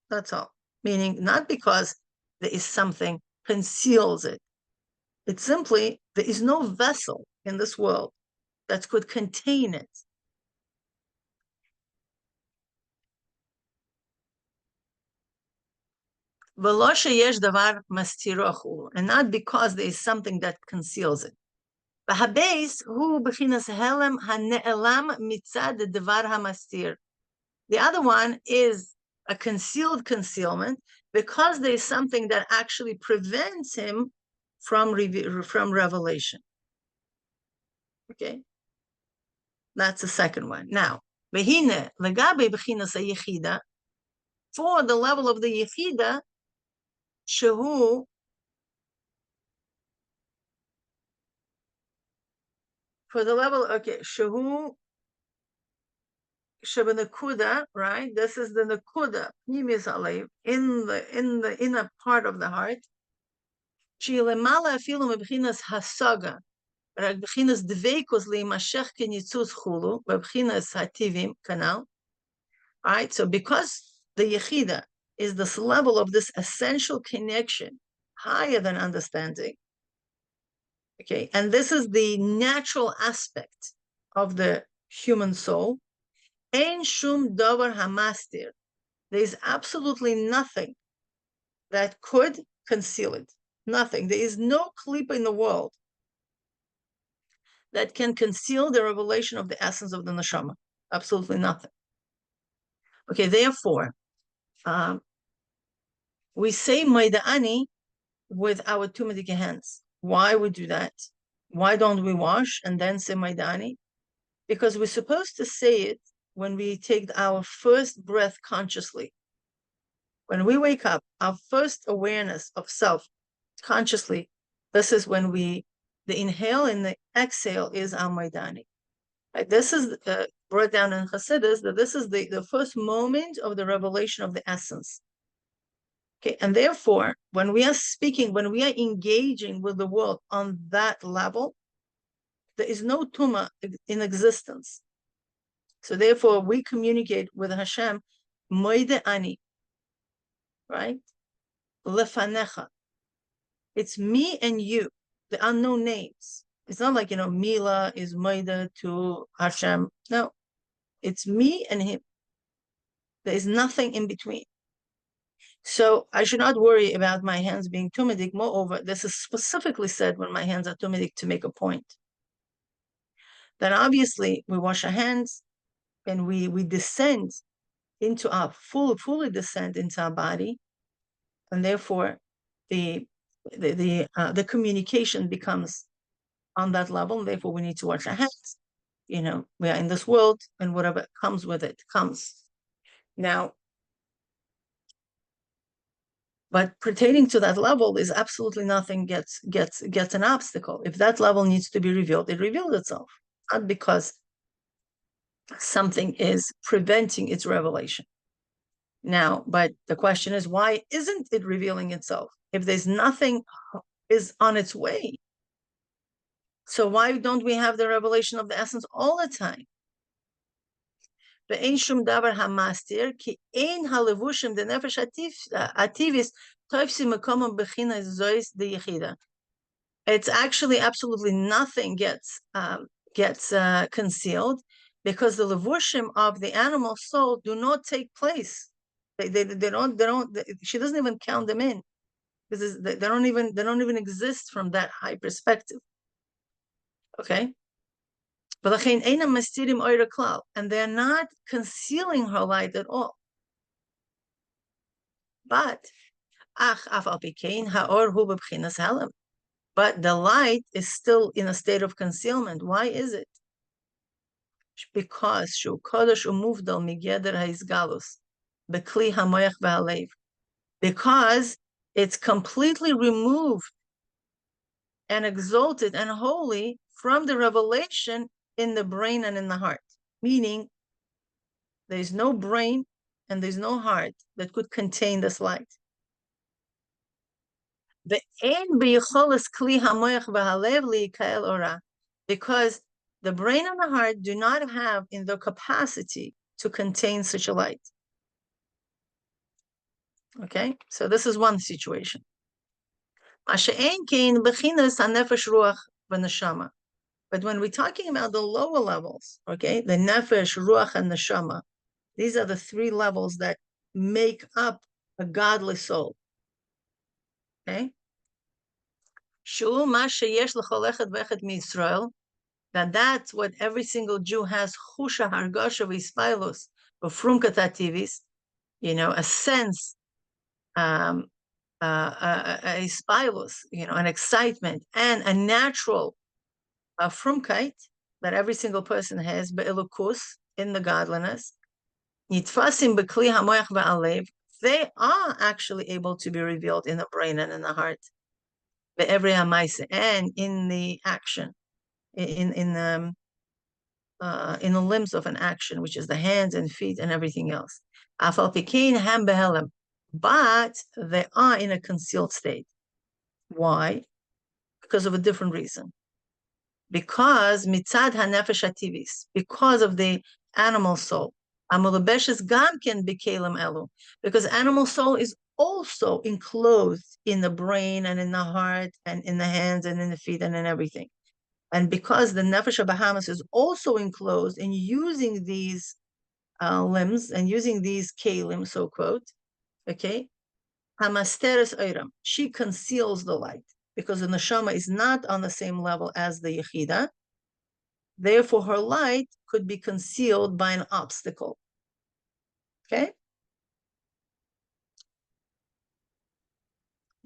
That's all. Meaning not because there is something conceals it. It's simply there is no vessel in this world that could contain it. And not because there is something that conceals it. The other one is a concealed concealment because there's something that actually prevents him from revelation. Okay, that's the second one. Now, vehine legabe bechinas Yechida, for the level of the Yechida, shehu for the level, okay, shehu sheb'nekuda, right? This is the nekuda, in the inner part of the heart. Shelemala afilu mebechinas hasaga, רק בחינת דבקות להימשך כניצוץ חולו, בבחינת הטבעים canal. Right, so because the Yechida is this level of this essential connection, higher than understanding, okay, and this is the natural aspect of the human soul, ein shum davar hamastir, there is absolutely nothing that could conceal it, nothing. There is no klipa in the world that can conceal the revelation of the essence of the neshama. Absolutely nothing. Okay, therefore, we say Maida'ani with our two medical hands. Why we do that? Why don't we wash and then say Maida'ani? Because we're supposed to say it when we take our first breath consciously. When we wake up, our first awareness of self consciously, this is when the inhale and the exhale is our Maida'ani. Right? This is brought down in Hasidus, that this is the first moment of the revelation of the essence. Okay, and therefore, when we are speaking, when we are engaging with the world on that level, there is no tuma in existence. So therefore, we communicate with Hashem, moide ani, right? Lefanecha. It's me and you. There are no names. It's not like, Mila is moide to Hashem. No, it's me and him. There is nothing in between. So I should not worry about my hands being tumidik. Moreover, this is specifically said when my hands are tumidik to make a point. Then obviously we wash our hands and we descend into our fully descend into our body, and therefore the communication becomes on that level. And therefore we need to wash our hands. We are in this world, and whatever comes with it comes. Now, but pertaining to that level is absolutely nothing gets an obstacle. If that level needs to be revealed, it reveals itself, not because something is preventing its revelation. Now, but the question is, why isn't it revealing itself? If there's nothing is on its way, so why don't we have the revelation of the essence all the time? It's actually absolutely nothing gets concealed, because the levushim of the animal soul do not take place. They don't. She doesn't even count them in, because they don't even exist from that high perspective. Okay. And they're not concealing her light at all. But the light is still in a state of concealment. Why is it? Because it's completely removed and exalted and holy from the revelation in the brain and in the heart. Meaning, there's no brain and there's no heart that could contain this light. Because the brain and the heart do not have in their capacity to contain such a light. Okay, so this is one situation. But when we're talking about the lower levels, okay, the nefesh, ruach, and neshama, these are the three levels that make up a godly soul. Okay? That's what every single Jew has, chusha hargasha hispaalus, a sense a hispaalus, an excitement and a natural frumkeit that every single person has, be'elokus, in the godliness. Nitfasim b'kli hamoyach ba'alev. They are actually able to be revealed in the brain and in the heart, be'evri ha'maise, and in the action, in the limbs of an action, which is the hands and feet and everything else. Afal pikein ham behelem, but they are in a concealed state. Why? Because of a different reason. Because mitzad hanefesh ativis, because of the animal soul. Amulabeshes gamken bekelim elu, because animal soul is also enclosed in the brain and in the heart and in the hands and in the feet and in everything. And because the nefesh Bahamas is also enclosed in using these limbs and using these kelim, so quote, okay, hamasteres oiram, she conceals the light because the neshama is not on the same level as the Yechida. Therefore, her light could be concealed by an obstacle. Okay?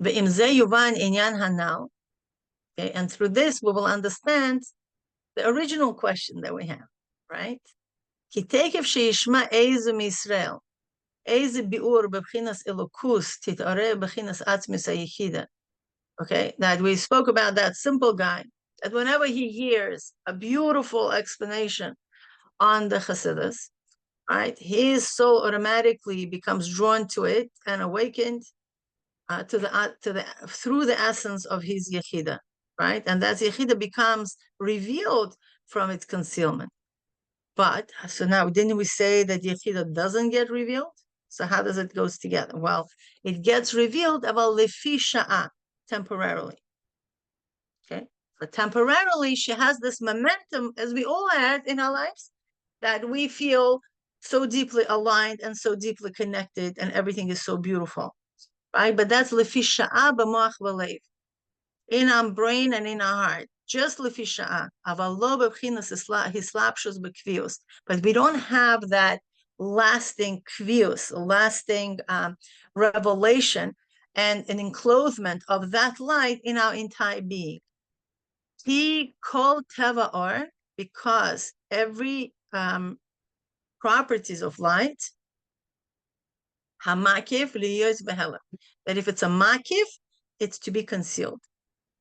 Ve'imze yuvan inyan hanal. Okay, and through this we will understand the original question that we have, right? Ki tekev sheishma eizu misrael, eizu biur b'chinas elokus titare b'chinas atzmis Yechida. Okay, that we spoke about that simple guy, that whenever he hears a beautiful explanation on the Chassidus, right, his soul automatically becomes drawn to it and awakened through the essence of his Yechida, right? And that Yechida becomes revealed from its concealment. But, so now, didn't we say that Yechida doesn't get revealed? So how does it goes together? Well, it gets revealed about lefi sha'ah, temporarily. Okay? But temporarily, she has this momentum, as we all had in our lives, that we feel so deeply aligned and so deeply connected, and everything is so beautiful, right? But that's lefi sha'ah b'moach v'leiv, in our brain and in our heart, just lefi sha'ah. Aval lo b'chinas hislapshus b'kvius. But we don't have that lasting kvius, lasting revelation and an enclosement of that light in our entire being. He called teva or, because every properties of light, hamakif liyos behelam, that if it's a makif, it's to be concealed,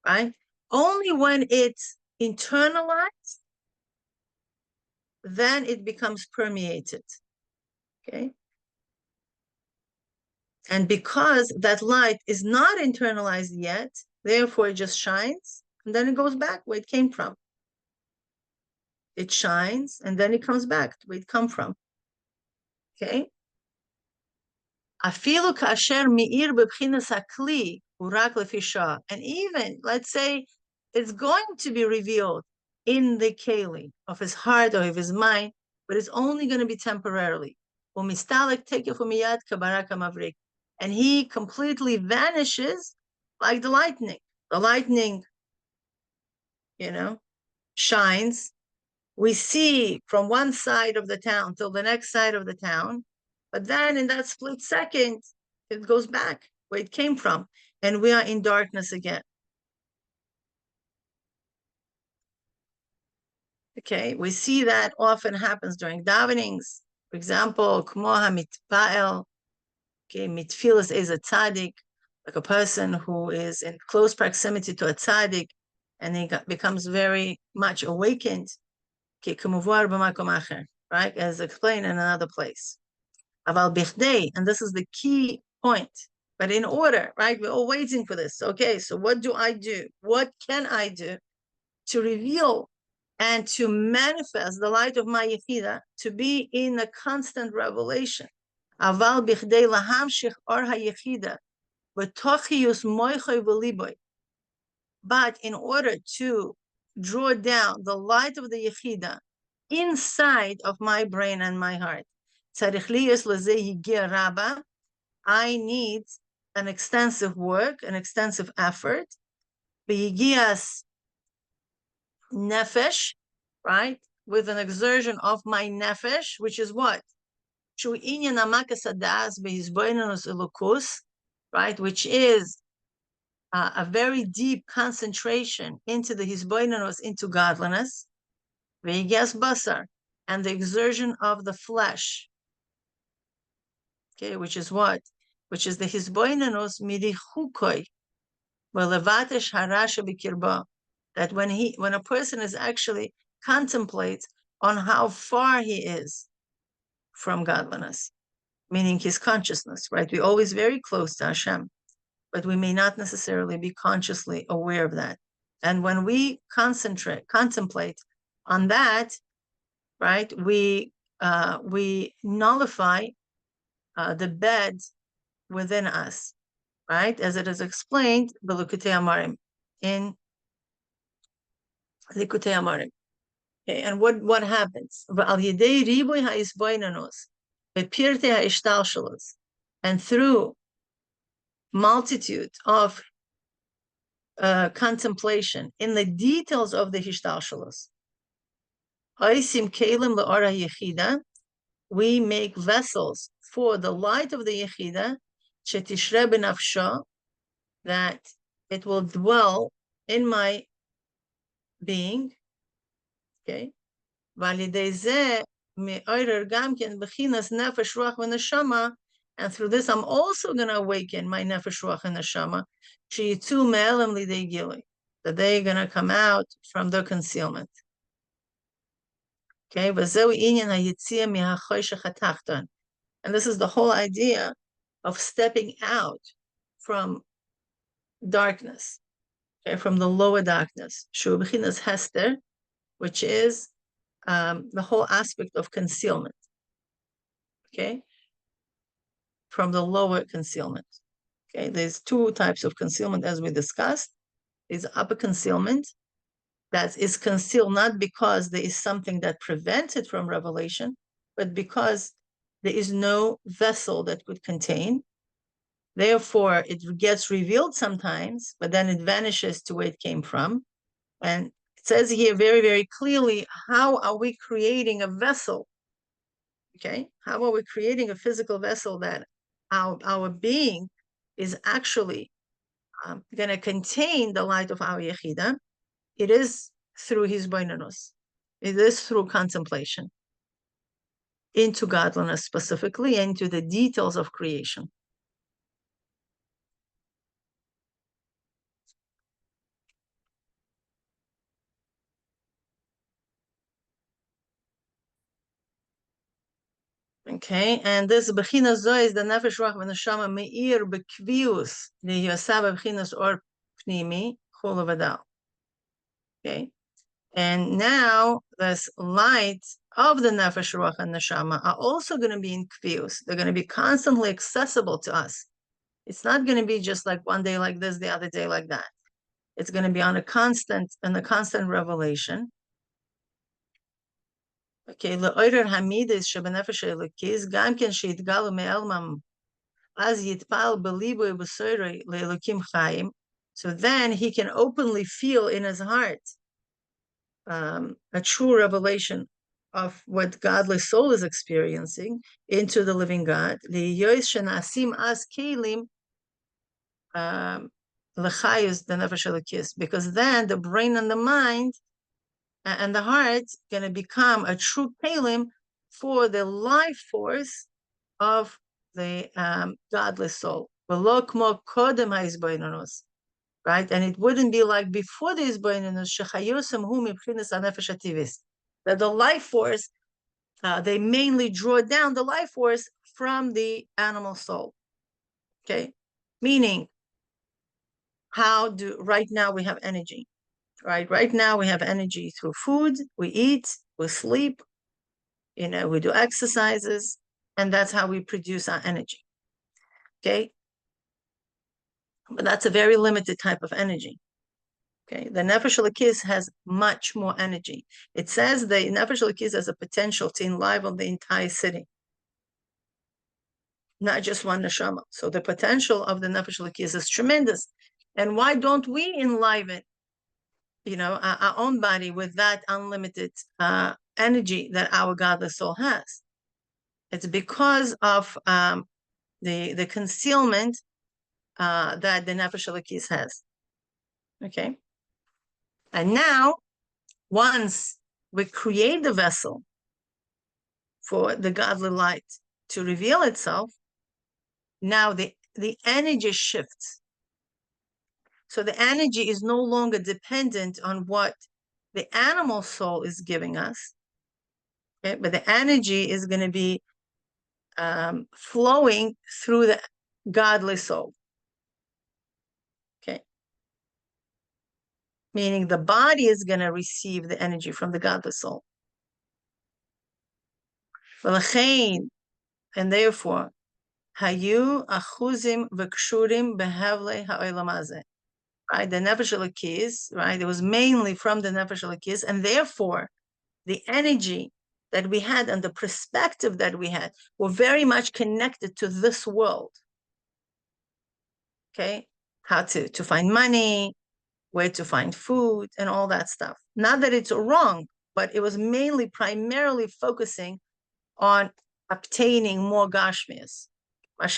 right? Only when it's internalized, then it becomes permeated, okay? And because that light is not internalized yet, therefore it just shines, and then it goes back where it came from. It shines, and then it comes back to where it come from. Okay? Afilu kasher mi'ir b'bchinas hakli urak lefi sha'ah. And even, let's say, it's going to be revealed in the keli of his heart or of his mind, but it's only going to be temporarily. Umistalek tekefu miyad kabarak hamavrik. And he completely vanishes like the lightning. The lightning, shines. We see from one side of the town till the next side of the town, but then in that split second, it goes back where it came from, and we are in darkness again. Okay, we see that often happens during davenings. For example, kmo hamitpa'el, okay, mitfilas is a tzaddik, like a person who is in close proximity to a tzaddik, and he becomes very much awakened, okay, right, as explained in another place. Aval bichdei, and this is the key point. But in order, right, we're all waiting for this. Okay, so what do I do? What can I do to reveal and to manifest the light of my Yechida, to be in a constant revelation? Aval bichdei lahamshich or ha-Yechida v'tochius moichoi v'liboy. But in order to draw down the light of the Yechida inside of my brain and my heart, I need an extensive work, an extensive effort. Nefesh, right? With an exertion of my nefesh, which is what? Hisbonenus Elokus, right? Which is a very deep concentration into the hisbonenus, into godliness, Chayei Basar, and the exertion of the flesh, okay, which is what? Which is the hisbonenus mirichukoi, levavecha harasha b'kirba, that when a person is actually contemplates on how far he is from godliness, meaning his consciousness, right? We're always very close to Hashem, but we may not necessarily be consciously aware of that. And when we contemplate on that, right, we nullify the bed within us, right, as it is explained in Likutei Amarim. Okay, and what happens? And through multitude of contemplation in the details of the histalshalos, we make vessels for the light of the Yechida, that it will dwell in my being, okay? And through this, I'm also going to awaken my nefesh, ruach, and neshama, that they're going to come out from the concealment. Okay, and this is the whole idea of stepping out from darkness, okay, from the lower darkness, hester, which is the whole aspect of concealment, okay, from the lower concealment. Okay, there's two types of concealment, as we discussed. There's upper concealment, that is concealed not because there is something that prevents it from revelation, but because there is no vessel that could contain. Therefore, it gets revealed sometimes, but then it vanishes to where it came from. And it says here very, very clearly, how are we creating a vessel? Okay, how are we creating a physical vessel that our being is actually going to contain the light of our Yechida? It is through hisbonenus. It is through contemplation into godliness, specifically into the details of creation. Okay, and this bechina zoe is the nefesh, ruach, v'neshama meir bekvius liyosav bechinas or pnimi chol v'dal. Okay, and now this light of the nefesh, ruach, and neshama are also going to be in kvius. They're going to be constantly accessible to us. It's not going to be just like one day like this, the other day like that. It's going to be on a constant revelation. Okay, le'orer hamidis sheb'nefesh Elokis gam ken sheitgalu me'elmam az yitpal belibu b'soirei le'elokim chayim. So then he can openly feel in his heart a true revelation of what godly soul is experiencing into the living God. Le'yois shenasim az kelim l'chayus the nefesh Elokis, because then the brain and the mind and the heart going to become a true kelim for the life force of the godly soul. Right? And it wouldn't be like before the hisbonenus, that the life force, they mainly draw down the life force from the animal soul. Okay? Meaning, right now we have energy. Right now we have energy through food, we eat, we sleep, we do exercises, and that's how we produce our energy. Okay, but that's a very limited type of energy. Okay, the nefesh Elokis has much more energy. It says the nefesh Elokis has a potential to enliven the entire city, not just one neshama. So the potential of the nefesh Elokis is tremendous. And why don't we enliven our own body with that unlimited energy that our godly soul has? It's because of the concealment that the nefesh Elokis has. Okay, and now once we create the vessel for the godly light to reveal itself, now the energy shifts. So the energy is no longer dependent on what the animal soul is giving us, okay? But the energy is going to be flowing through the godly soul. Okay, meaning the body is going to receive the energy from the godly soul. And therefore, hayu achuzim v'kshurim behevle ha'olam hazeh. Right, the nefesh Elokis, right? It was mainly from the nefesh Elokis, and therefore, the energy that we had and the perspective that we had were very much connected to this world. Okay, how to find money, where to find food, and all that stuff. Not that it's wrong, but it was mainly primarily focusing on obtaining more gashmias. But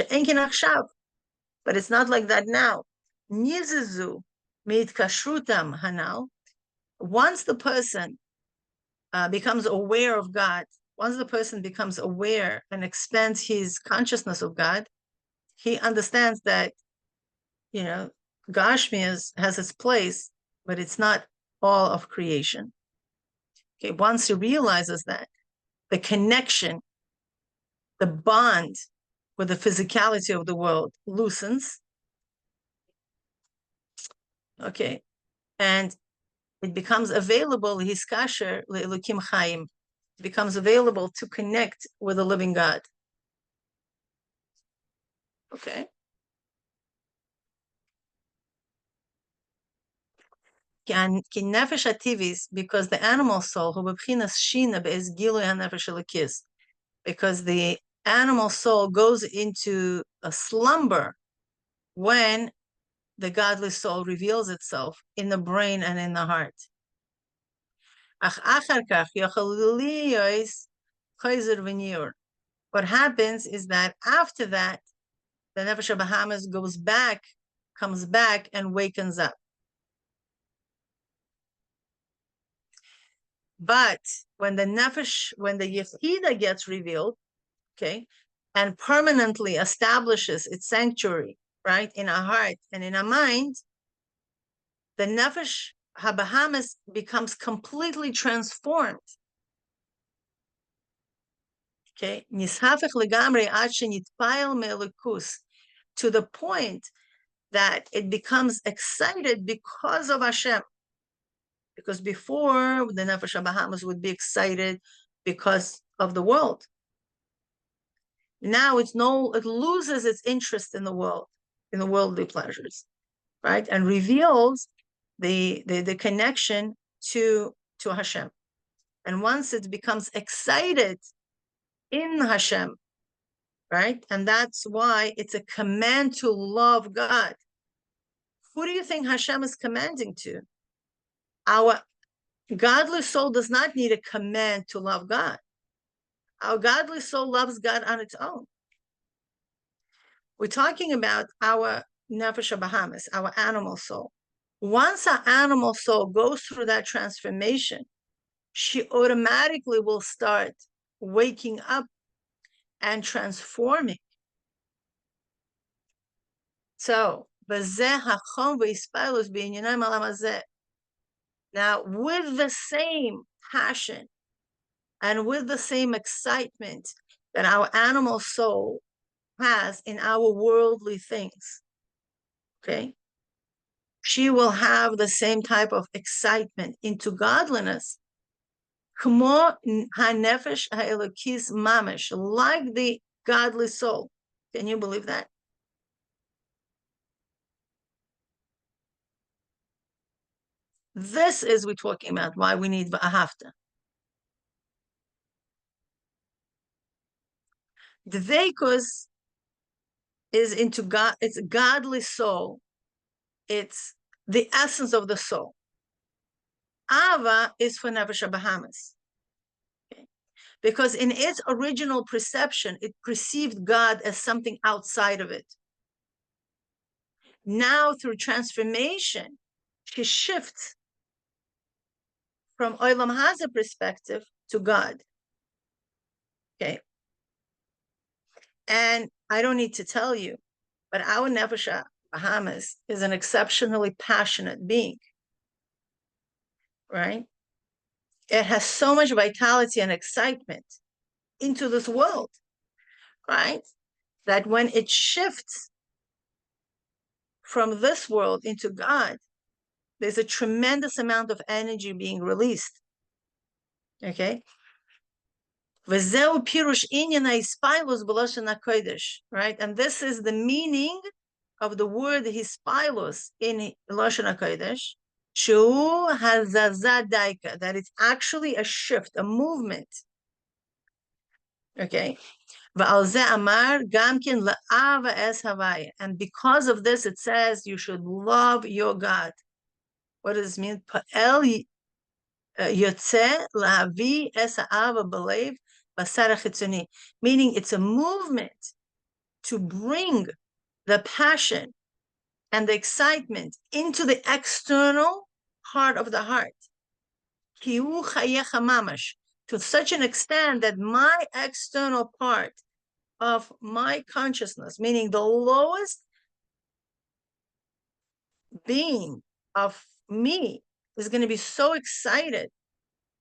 it's not like that now. Nizizu mitkashrutam hanal. Once the person becomes aware of God, once the person becomes aware and expands his consciousness of God, he understands that, you know, Gashmias has its place, but it's not all of creation. Okay, once he realizes that, the connection, the bond with the physicality of the world loosens. Okay, and it becomes available, his kasher le'elokim chaim, becomes available to connect with the living God. Okay. Because the animal soul, because the animal soul goes into a slumber when the godly soul reveals itself in the brain and in the heart. What happens is that after that, the nefesh Bahamas comes back and wakens up. But when the Yechida gets revealed, okay, and permanently establishes its sanctuary, right, in our heart and in our mind, the nefesh habahamis becomes completely transformed. Okay, nishafech legamri ad shenitpayel me'elokus, to the point that it becomes excited because of Hashem. Because before, the nefesh habahamis would be excited because of the world. Now it loses its interest in the world, in the worldly pleasures, right? And reveals the connection to Hashem. And once it becomes excited in Hashem, right? And that's why it's a command to love God. Who do you think Hashem is commanding to? Our godly soul does not need a command to love God. Our godly soul loves God on its own. We're talking about our nefesh habahamis, our animal soul. Once our animal soul goes through that transformation, she automatically will start waking up and transforming. So, now with the same passion and with the same excitement that our animal soul has in our worldly things, okay, she will have the same type of excitement into godliness, like the godly soul. Can you believe that? This is we're talking about why we need Ahavah. The Veikus is into God, it's a godly soul. It's the essence of the soul. Ahavah is for nefesh habahamis. Okay. Because in its original perception, it perceived God as something outside of it. Now, through transformation, she shifts from Olam Haza perspective to God. Okay. And I don't need to tell you, but our Nefesh Bahamas is an exceptionally passionate being, right? It has so much vitality and excitement into this world, right? That when it shifts from this world into God, there's a tremendous amount of energy being released. Okay. V'zeu pirush inyan hispaalus b'loshen hakodesh, right? And this is the meaning of the word hispaalus in Loshen HaKodesh, shu hazazah daika, that it's actually a shift, a movement. Okay. V'al ze amar gamkin la'ava es havaya. And because of this, it says you should love your God. What does it mean? Pa'el yotze la'avi es ha'ava b'lev basar chitzoni. Meaning it's a movement to bring the passion and the excitement into the external part of the heart. Kiu chayecha mamash, to such an extent that my external part of my consciousness, meaning the lowest being of me, is going to be so excited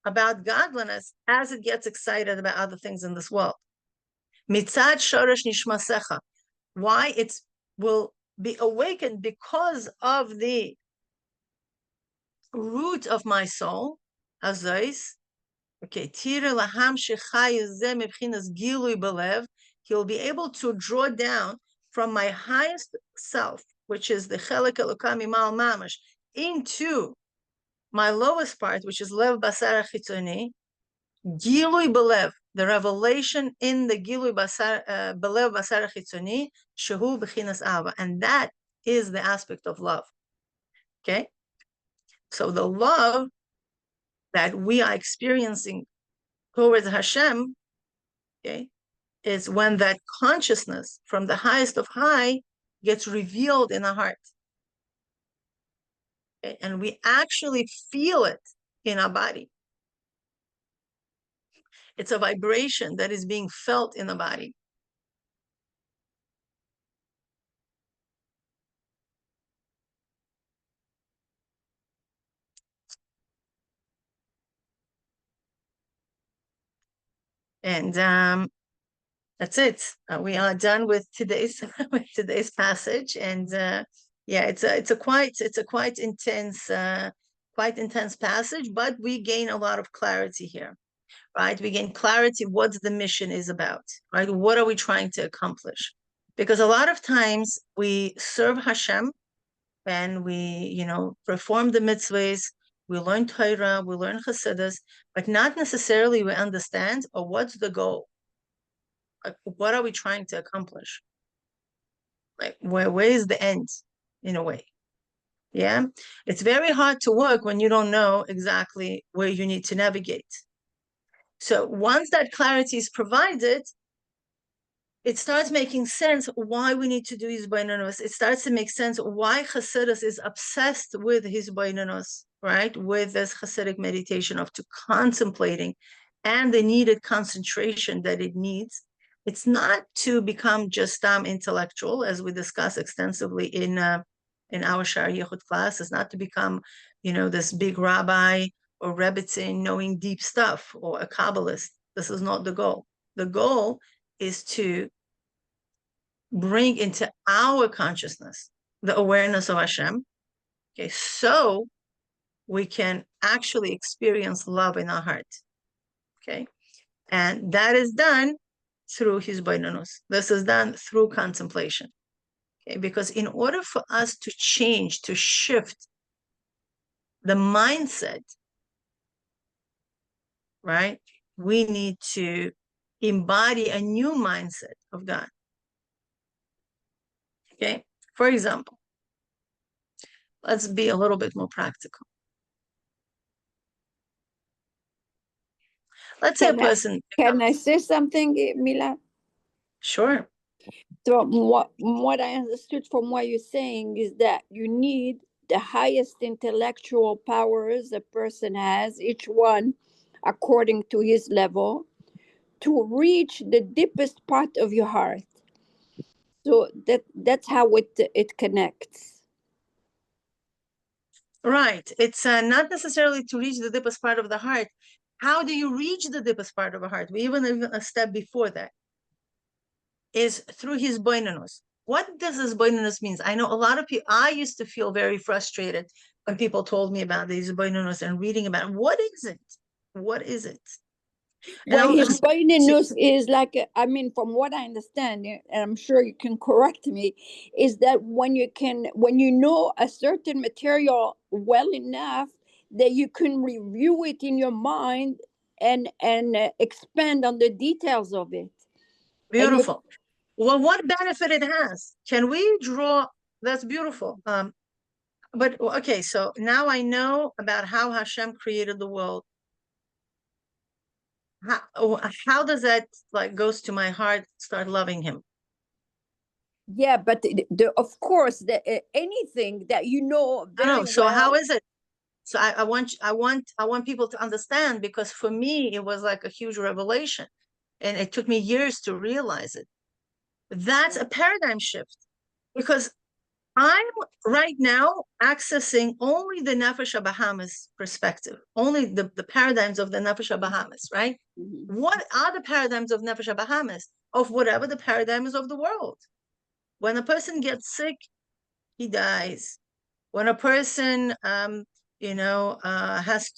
about godliness as it gets excited about other things in this world. Mitzad shoresh nishmasecha. Why? It will be awakened because of the root of my soul, Azais. Okay, Tira laham shechai zeh mebchinas G-dly belev. He'll be able to draw down from my highest self, which is the chelek Eloka mima'al mamash, into my lowest part, which is lev basar chitzoni, G-dly belev, the revelation in the G-dly basar belev basar chitzoni, shehu b'chinas Ahavah, and that is the aspect of love. Okay, so the love that we are experiencing towards Hashem, okay, is when that consciousness from the highest of high gets revealed in our heart. Okay? And we actually feel it in our body. It's a vibration that is being felt in the body. And that's it. We are done with today's passage, and yeah, it's a quite intense passage, but we gain a lot of clarity here, right? We gain clarity what the mission is about, right? What are we trying to accomplish? Because a lot of times we serve Hashem and we, perform the mitzvahs, we learn Torah, we learn Chassidus, but not necessarily we understand, or what's the goal? Like, what are we trying to accomplish? Like, where is the end, in a way? Yeah, it's very hard to work when you don't know exactly where you need to navigate. So once that clarity is provided, it starts making sense why we need to do hisbonenus. It starts to make sense why Chassidus is obsessed with hisbonenus, right? With this Chassidic meditation of to contemplating and the needed concentration that it needs. It's not to become just intellectual, as we discuss extensively in our Sha'ar Yichud class. It's not to become, this big rabbi or rebbitzin knowing deep stuff, or a Kabbalist. This is not the goal. The goal is to bring into our consciousness the awareness of Hashem, okay, so we can actually experience love in our heart, okay? And that is done through hisbonenus. This is done through contemplation, okay? Because in order for us to change, to shift the mindset, right, we need to embody a new mindset of God. Okay, for example, let's be a little bit more practical. Let's say a person. Can I say something, Mila? Sure. So what I understood from what you're saying is that you need the highest intellectual powers a person has, each one according to his level, to reach the deepest part of your heart. So that's how it connects. Right. It's not necessarily to reach the deepest part of the heart. How do you reach the deepest part of the heart? We even a step before that is through hisbonenus. What does hisbonenus means? I know a lot of people. I used to feel very frustrated when people told me about the hisbonenus and reading about it. What is it? What is it? Well, hisbonenus is like, I mean, from what I understand, and I'm sure you can correct me, is that when you know a certain material well enough that you can review it in your mind and expand on the details of it. Beautiful. Well, what benefit it has? Can we draw? That's beautiful. But okay, so now I know about how Hashem created the world. How does that like goes to my heart? Start loving Him. Yeah, but of course, anything that you know very So well. how is it? So I want people to understand, because for me it was like a huge revelation, and it took me years to realize it. That's a paradigm shift, because I'm right now accessing only the Nefesh Bahamas perspective, only the paradigms of the Nefesh Bahamas, right? Mm-hmm. What are the paradigms of Nefesh Bahamas? Of whatever the paradigm is of the world. When a person gets sick, he dies. When a person, has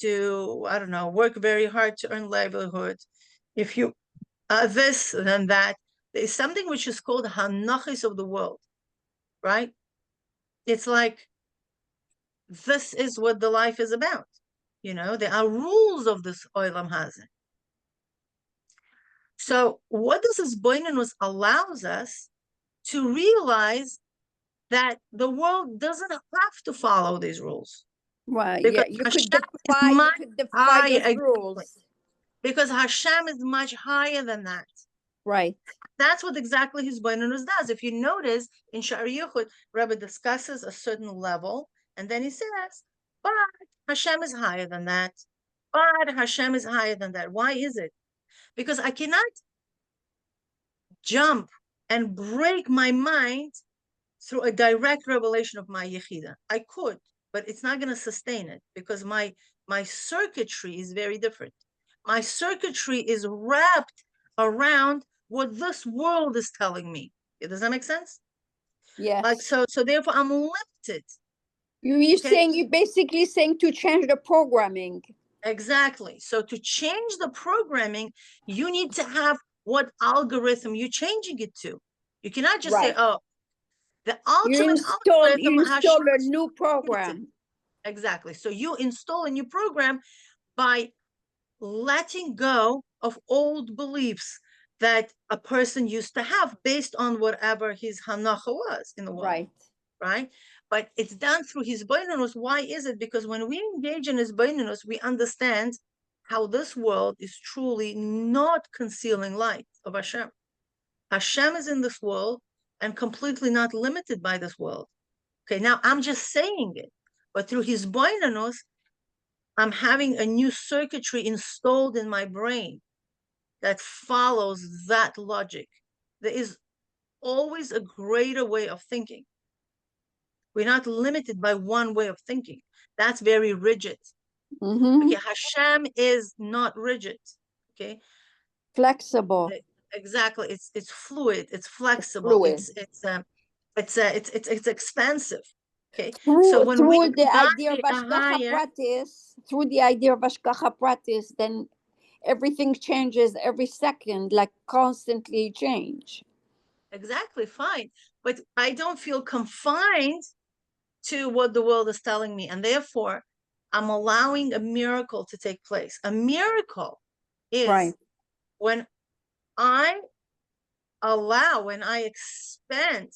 to, I don't know, work very hard to earn livelihood, if you this, then that, there's something which is called hanachis of the world, right? It's like, this is what the life is about. There are rules of this olam hazeh. So what this hisbonenus allows us to realize that the world doesn't have to follow these rules. Right. Because Yeah, you Hashem could defy those rules. Because Hashem is much higher than that. Right. That's what exactly hisbonenus does. If you notice in Sha'ar Yichud, Rebbe discusses a certain level, and then he says, but Hashem is higher than that. But Hashem is higher than that. Why is it? Because I cannot jump and break my mind through a direct revelation of my Yechida. I could, but it's not going to sustain it, because my circuitry is very different. My circuitry is wrapped around what this world is telling me. Does that make sense? Yes. Like so therefore I'm limited. You're saying, you're basically saying to change the programming. Exactly. So to change the programming, you need to have what algorithm you're changing it to. You cannot just say, oh, the ultimate you install a new program. Exactly. So you install a new program by letting go of old beliefs that a person used to have based on whatever his hanacha was in the world. Right? But it's done through hisbonenus. Why is it? Because when we engage in hisbonenus, we understand how this world is truly not concealing light of Hashem. Hashem is in this world and completely not limited by this world. Okay, now I'm just saying it, but through hisbonenus, I'm having a new circuitry installed in my brain that follows that logic. There is always a greater way of thinking. We're not limited by one way of thinking. That's very rigid. Mm-hmm. Okay, Hashem is not rigid. Okay, flexible. Exactly. It's fluid. It's flexible. It's expansive. Okay. So when through the idea of hashgacha pratis, then everything changes every second, like constantly change. Exactly, fine. But I don't feel confined to what the world is telling me. And therefore, I'm allowing a miracle to take place. A miracle is when I expand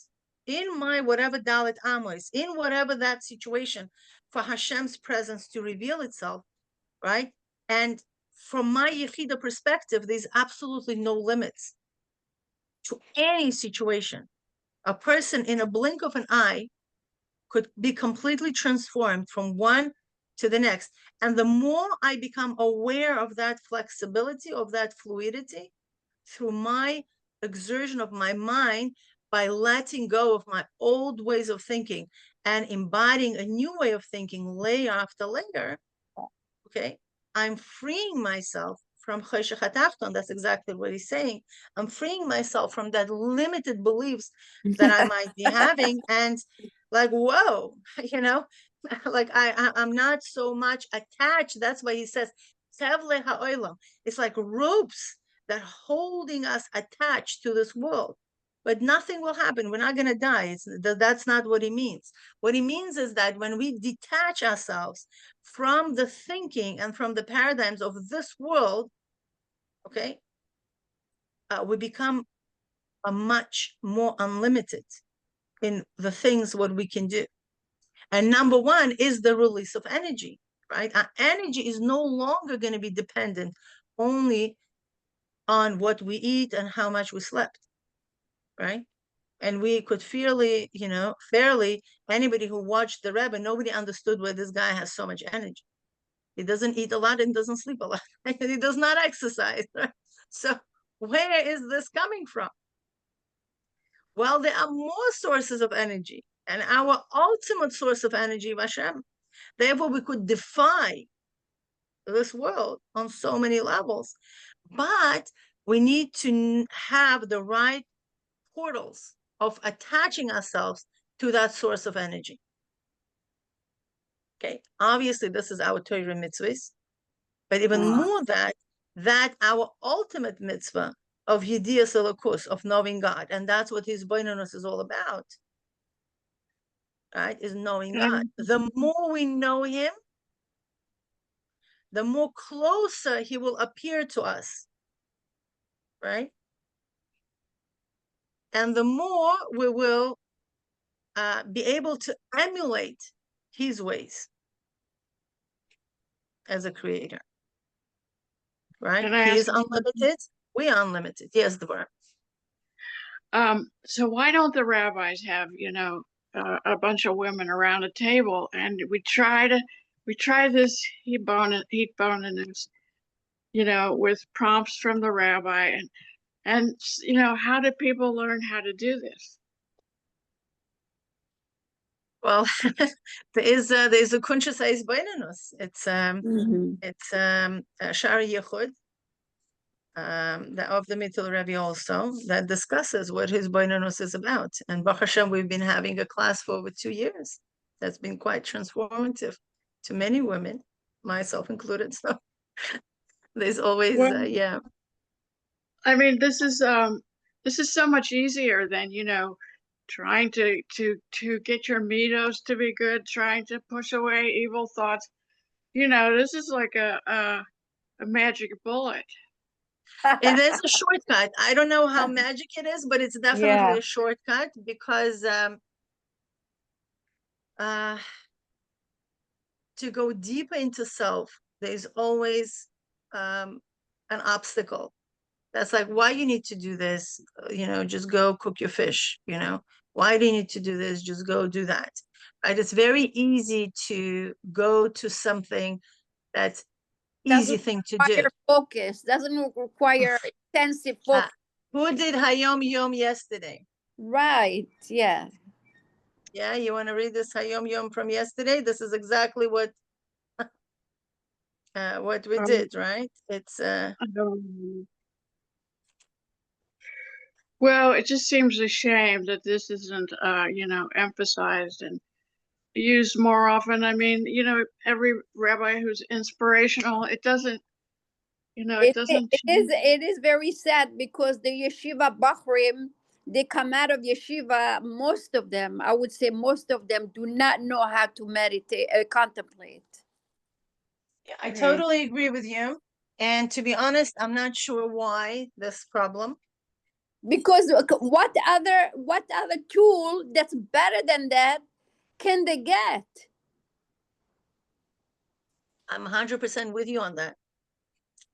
in my whatever dalit amos, in whatever that situation, for Hashem's presence to reveal itself, right? And from my Yechida perspective, there's absolutely no limits. to any situation. A person in a blink of an eye could be completely transformed from one to the next. And the more I become aware of that flexibility, of that fluidity, through my exertion of my mind, by letting go of my old ways of thinking and embodying a new way of thinking layer after layer, okay, I'm freeing myself from choshech hatachton. That's exactly what he's saying. I'm freeing myself from that limited beliefs that I might be having, and like, whoa, like I'm not so much attached. That's why he says, tevle ha'olam. It's like ropes that holding us attached to this world. But nothing will happen. We're not going to die. That's not what he means. What he means is that when we detach ourselves from the thinking and from the paradigms of this world, okay, we become a much more unlimited in the things what we can do. And number one is the release of energy, right? Our energy is no longer going to be dependent only on what we eat and how much we slept, right? And we could fairly, anybody who watched the Rebbe, nobody understood why this guy has so much energy. He doesn't eat a lot and doesn't sleep a lot. He does not exercise. Right? So where is this coming from? Well, there are more sources of energy, and our ultimate source of energy is Hashem. Therefore, we could defy this world on so many levels, but we need to have the right portals of attaching ourselves to that source of energy. Okay, obviously this is our Torah mitzvahs, but even more that our ultimate mitzvah of Yedias Elokus, of knowing God, and that's what hisbonenus is all about, right, is knowing God. The more we know him, the more closer he will appear to us, right? And the more we will be able to emulate his ways as a creator, right? He is unlimited, we are unlimited. Yes, Deborah. So why don't the rabbis have, a bunch of women around a table, and we try this hisbonenus, with prompts from the rabbi, and how do people learn how to do this? Well, there's a Kuntres hisbonenus. It's Shari Yechud, of the Alter Rebbe also, that discusses what hisbonenus is about. And Baruch Hashem, we've been having a class for over 2 years. That's been quite transformative to many women, myself included. So there's always, yeah. I mean, this is so much easier than, trying to get your mitos to be good, trying to push away evil thoughts. This is like a magic bullet. It is a shortcut. I don't know how magic it is, but it's definitely a shortcut, because to go deeper into self, there's always an obstacle. That's like, why you need to do this? Just go cook your fish. Why do you need to do this? Just go do that. Right? It's very easy to go to something that's easy thing to do. Focus doesn't require intensive focus. Who did Hayom Yom yesterday? Right. Yeah. Yeah, you want to read this Hayom Yom from yesterday? This is exactly what we did, right? It's well, it just seems a shame that this isn't emphasized and used more often. I mean, every rabbi who's inspirational, it doesn't, it doesn't. It is very sad, because the yeshiva Bachrim, they come out of yeshiva, most of them, I would say most of them, do not know how to meditate, contemplate. Yeah, I totally agree with you. And to be honest, I'm not sure why this problem. Because what other tool that's better than that can they get? I'm 100% with you on that.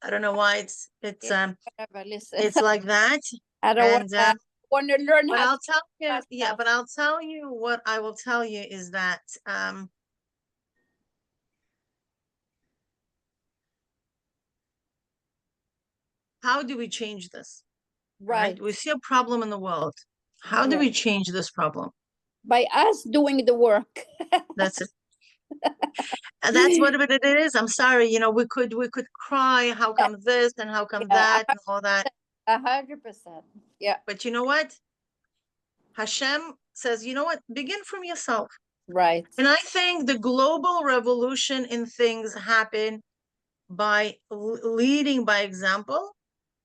I don't know why Yeah, whatever, listen. it's like that. I don't And want to learn but how I'll to tell you, myself. yeah, but I'll tell you what I will tell you is that how do we change this? Right. We see a problem in the world. How do Yeah. we change this problem? By us doing the work. That's it. And that's what it is. I'm sorry, you know, we could cry, how come this and how come that and all that. 100%. Yeah. But you know what? Hashem says, you know what? Begin from yourself. Right. And I think the global revolution in things happen by leading by example.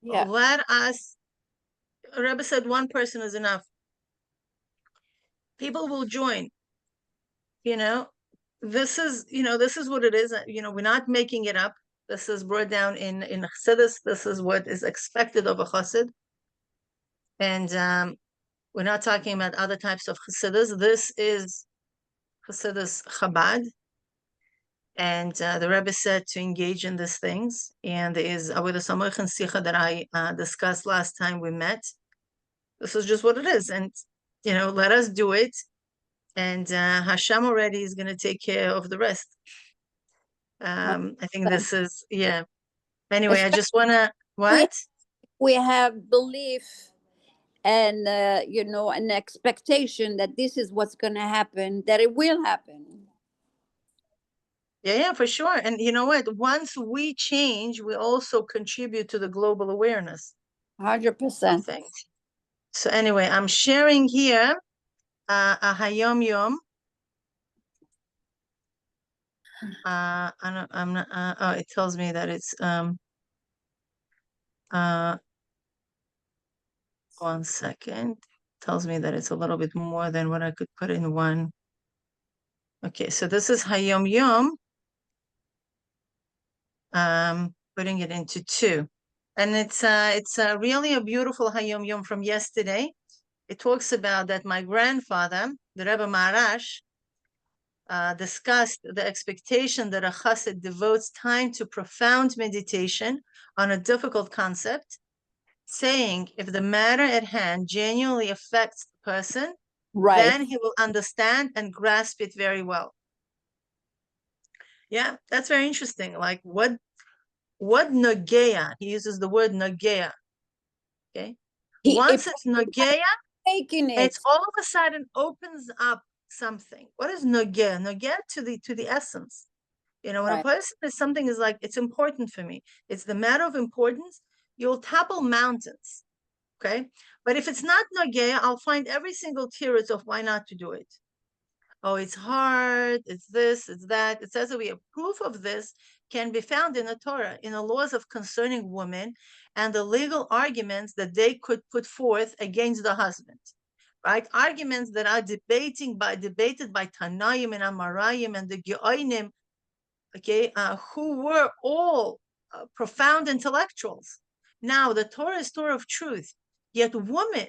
Yeah. Let us, Rebbe said one person is enough. People will join, you know. This is what it is. You know, we're not making it up. This is brought down in Chassidus. This is what is expected of a Chassid. And we're not talking about other types of Chassidus. This is Chassidus Chabad. And the Rebbe said to engage in these things. And there is Avodah Samoch and Sicha that I discussed last time we met. This is just what it is. And, you know, let us do it. And Hashem already is going to take care of the rest. I think this is, yeah. Anyway, I just want to, what? We have belief and, you know, an expectation that this is what's going to happen, that it will happen. Yeah, for sure. And you know what? Once we change, we also contribute to the global awareness. 100%. So anyway, I'm sharing here a Hayom Yom. I'm not. Oh, it tells me that it's 1 second. It tells me that it's a little bit more than what I could put in one. Okay, so this is Hayom Yom. Putting it into 2, and it's really a beautiful Hayom Yom from yesterday. It talks about that my grandfather, the Rebbe Maharash, discussed the expectation that a chassid devotes time to profound meditation on a difficult concept, saying if the matter at hand genuinely affects the person, right, then he will understand and grasp it very well. Yeah, that's very interesting. Like what nogeya? He uses the word nogeya. Okay, once it's nogeya, it's all of a sudden opens up something. What is nogeya? Nogeya to the essence. You know, when a person is something is like, it's important for me. It's the matter of importance. You'll topple mountains. Okay. But if it's not nogeya, I'll find every single tirat of why not to do it. Oh, it's hard. It's this, it's that. It says that we have proof of this can be found in the Torah, in the laws of concerning women and the legal arguments that they could put forth against the husband. Right? Arguments that are debated by Tanaim and Amarayim and the Geoinim, okay, who were all profound intellectuals. Now, the Torah is Torah of truth, yet women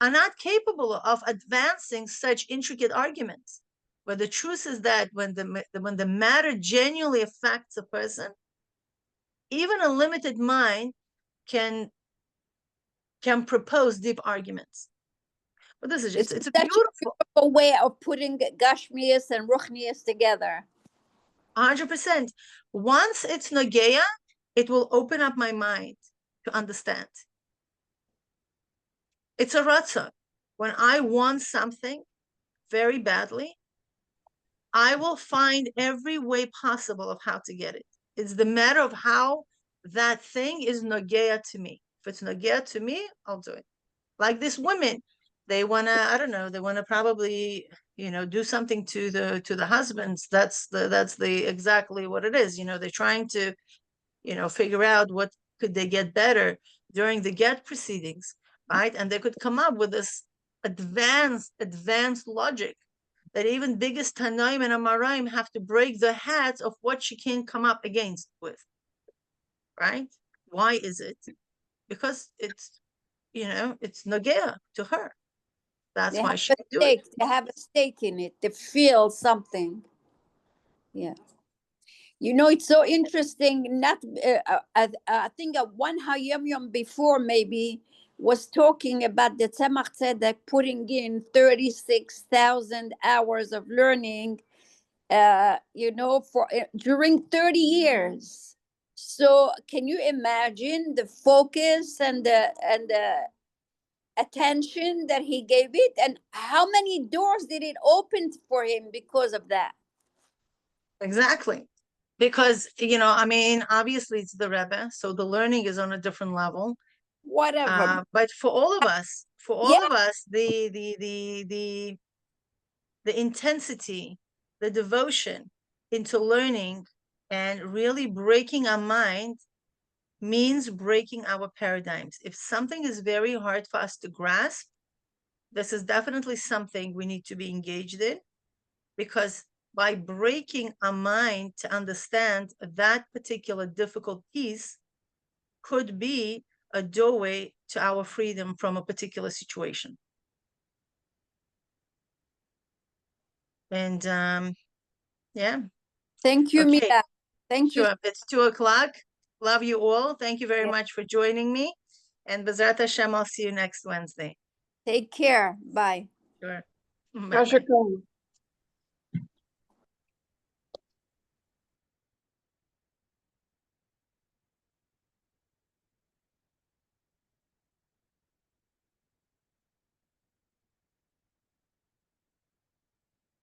are not capable of advancing such intricate arguments. But the truth is that when the matter genuinely affects a person, even a limited mind can propose deep arguments. But this is just, it's a beautiful way of putting Gashmias and Ruchnias together. 100%. Once it's nogeya, it will open up my mind to understand. It's a ratzah. When I want something very badly, I will find every way possible of how to get it. It's the matter of how that thing is nogeya to me. If it's nogeya to me, I'll do it. Like this women, they wanna, I don't know, they wanna probably, you know, do something to the husbands. That's the exactly what it is. You know, they're trying to, you know, figure out what could they get better during the get proceedings, right? And they could come up with this advanced logic that even biggest Tanaim and Amarayim have to break the heads of what she can come up against with, right? Why is it? Because it's, you know, it's nogeya to her. That's why she can do it. They have a stake in it. They feel something. Yeah. You know, it's so interesting. Not, I think one Hayom before maybe was talking about the Tzemach Tzedek putting in 36,000 hours of learning, you know, for during 30 years. So can you imagine the focus and the attention that he gave it, and how many doors did it open for him because of that? Exactly. Because, you know, I mean, obviously it's the Rebbe, so the learning is on a different level. Whatever. But for all of us, Yeah. the intensity, the devotion into learning and really breaking our mind means breaking our paradigms. If something is very hard for us to grasp, this is definitely something we need to be engaged in, because by breaking our mind to understand that particular difficult piece could be a doorway to our freedom from a particular situation. And yeah. Thank you, Okay. Mila. Thank you. Sure. It's 2:00. Love you all. Thank you very Yeah. much for joining me. And B'ezrat Hashem, I'll see you next Wednesday. Take care. Bye. Sure. How's Bye-bye. it going?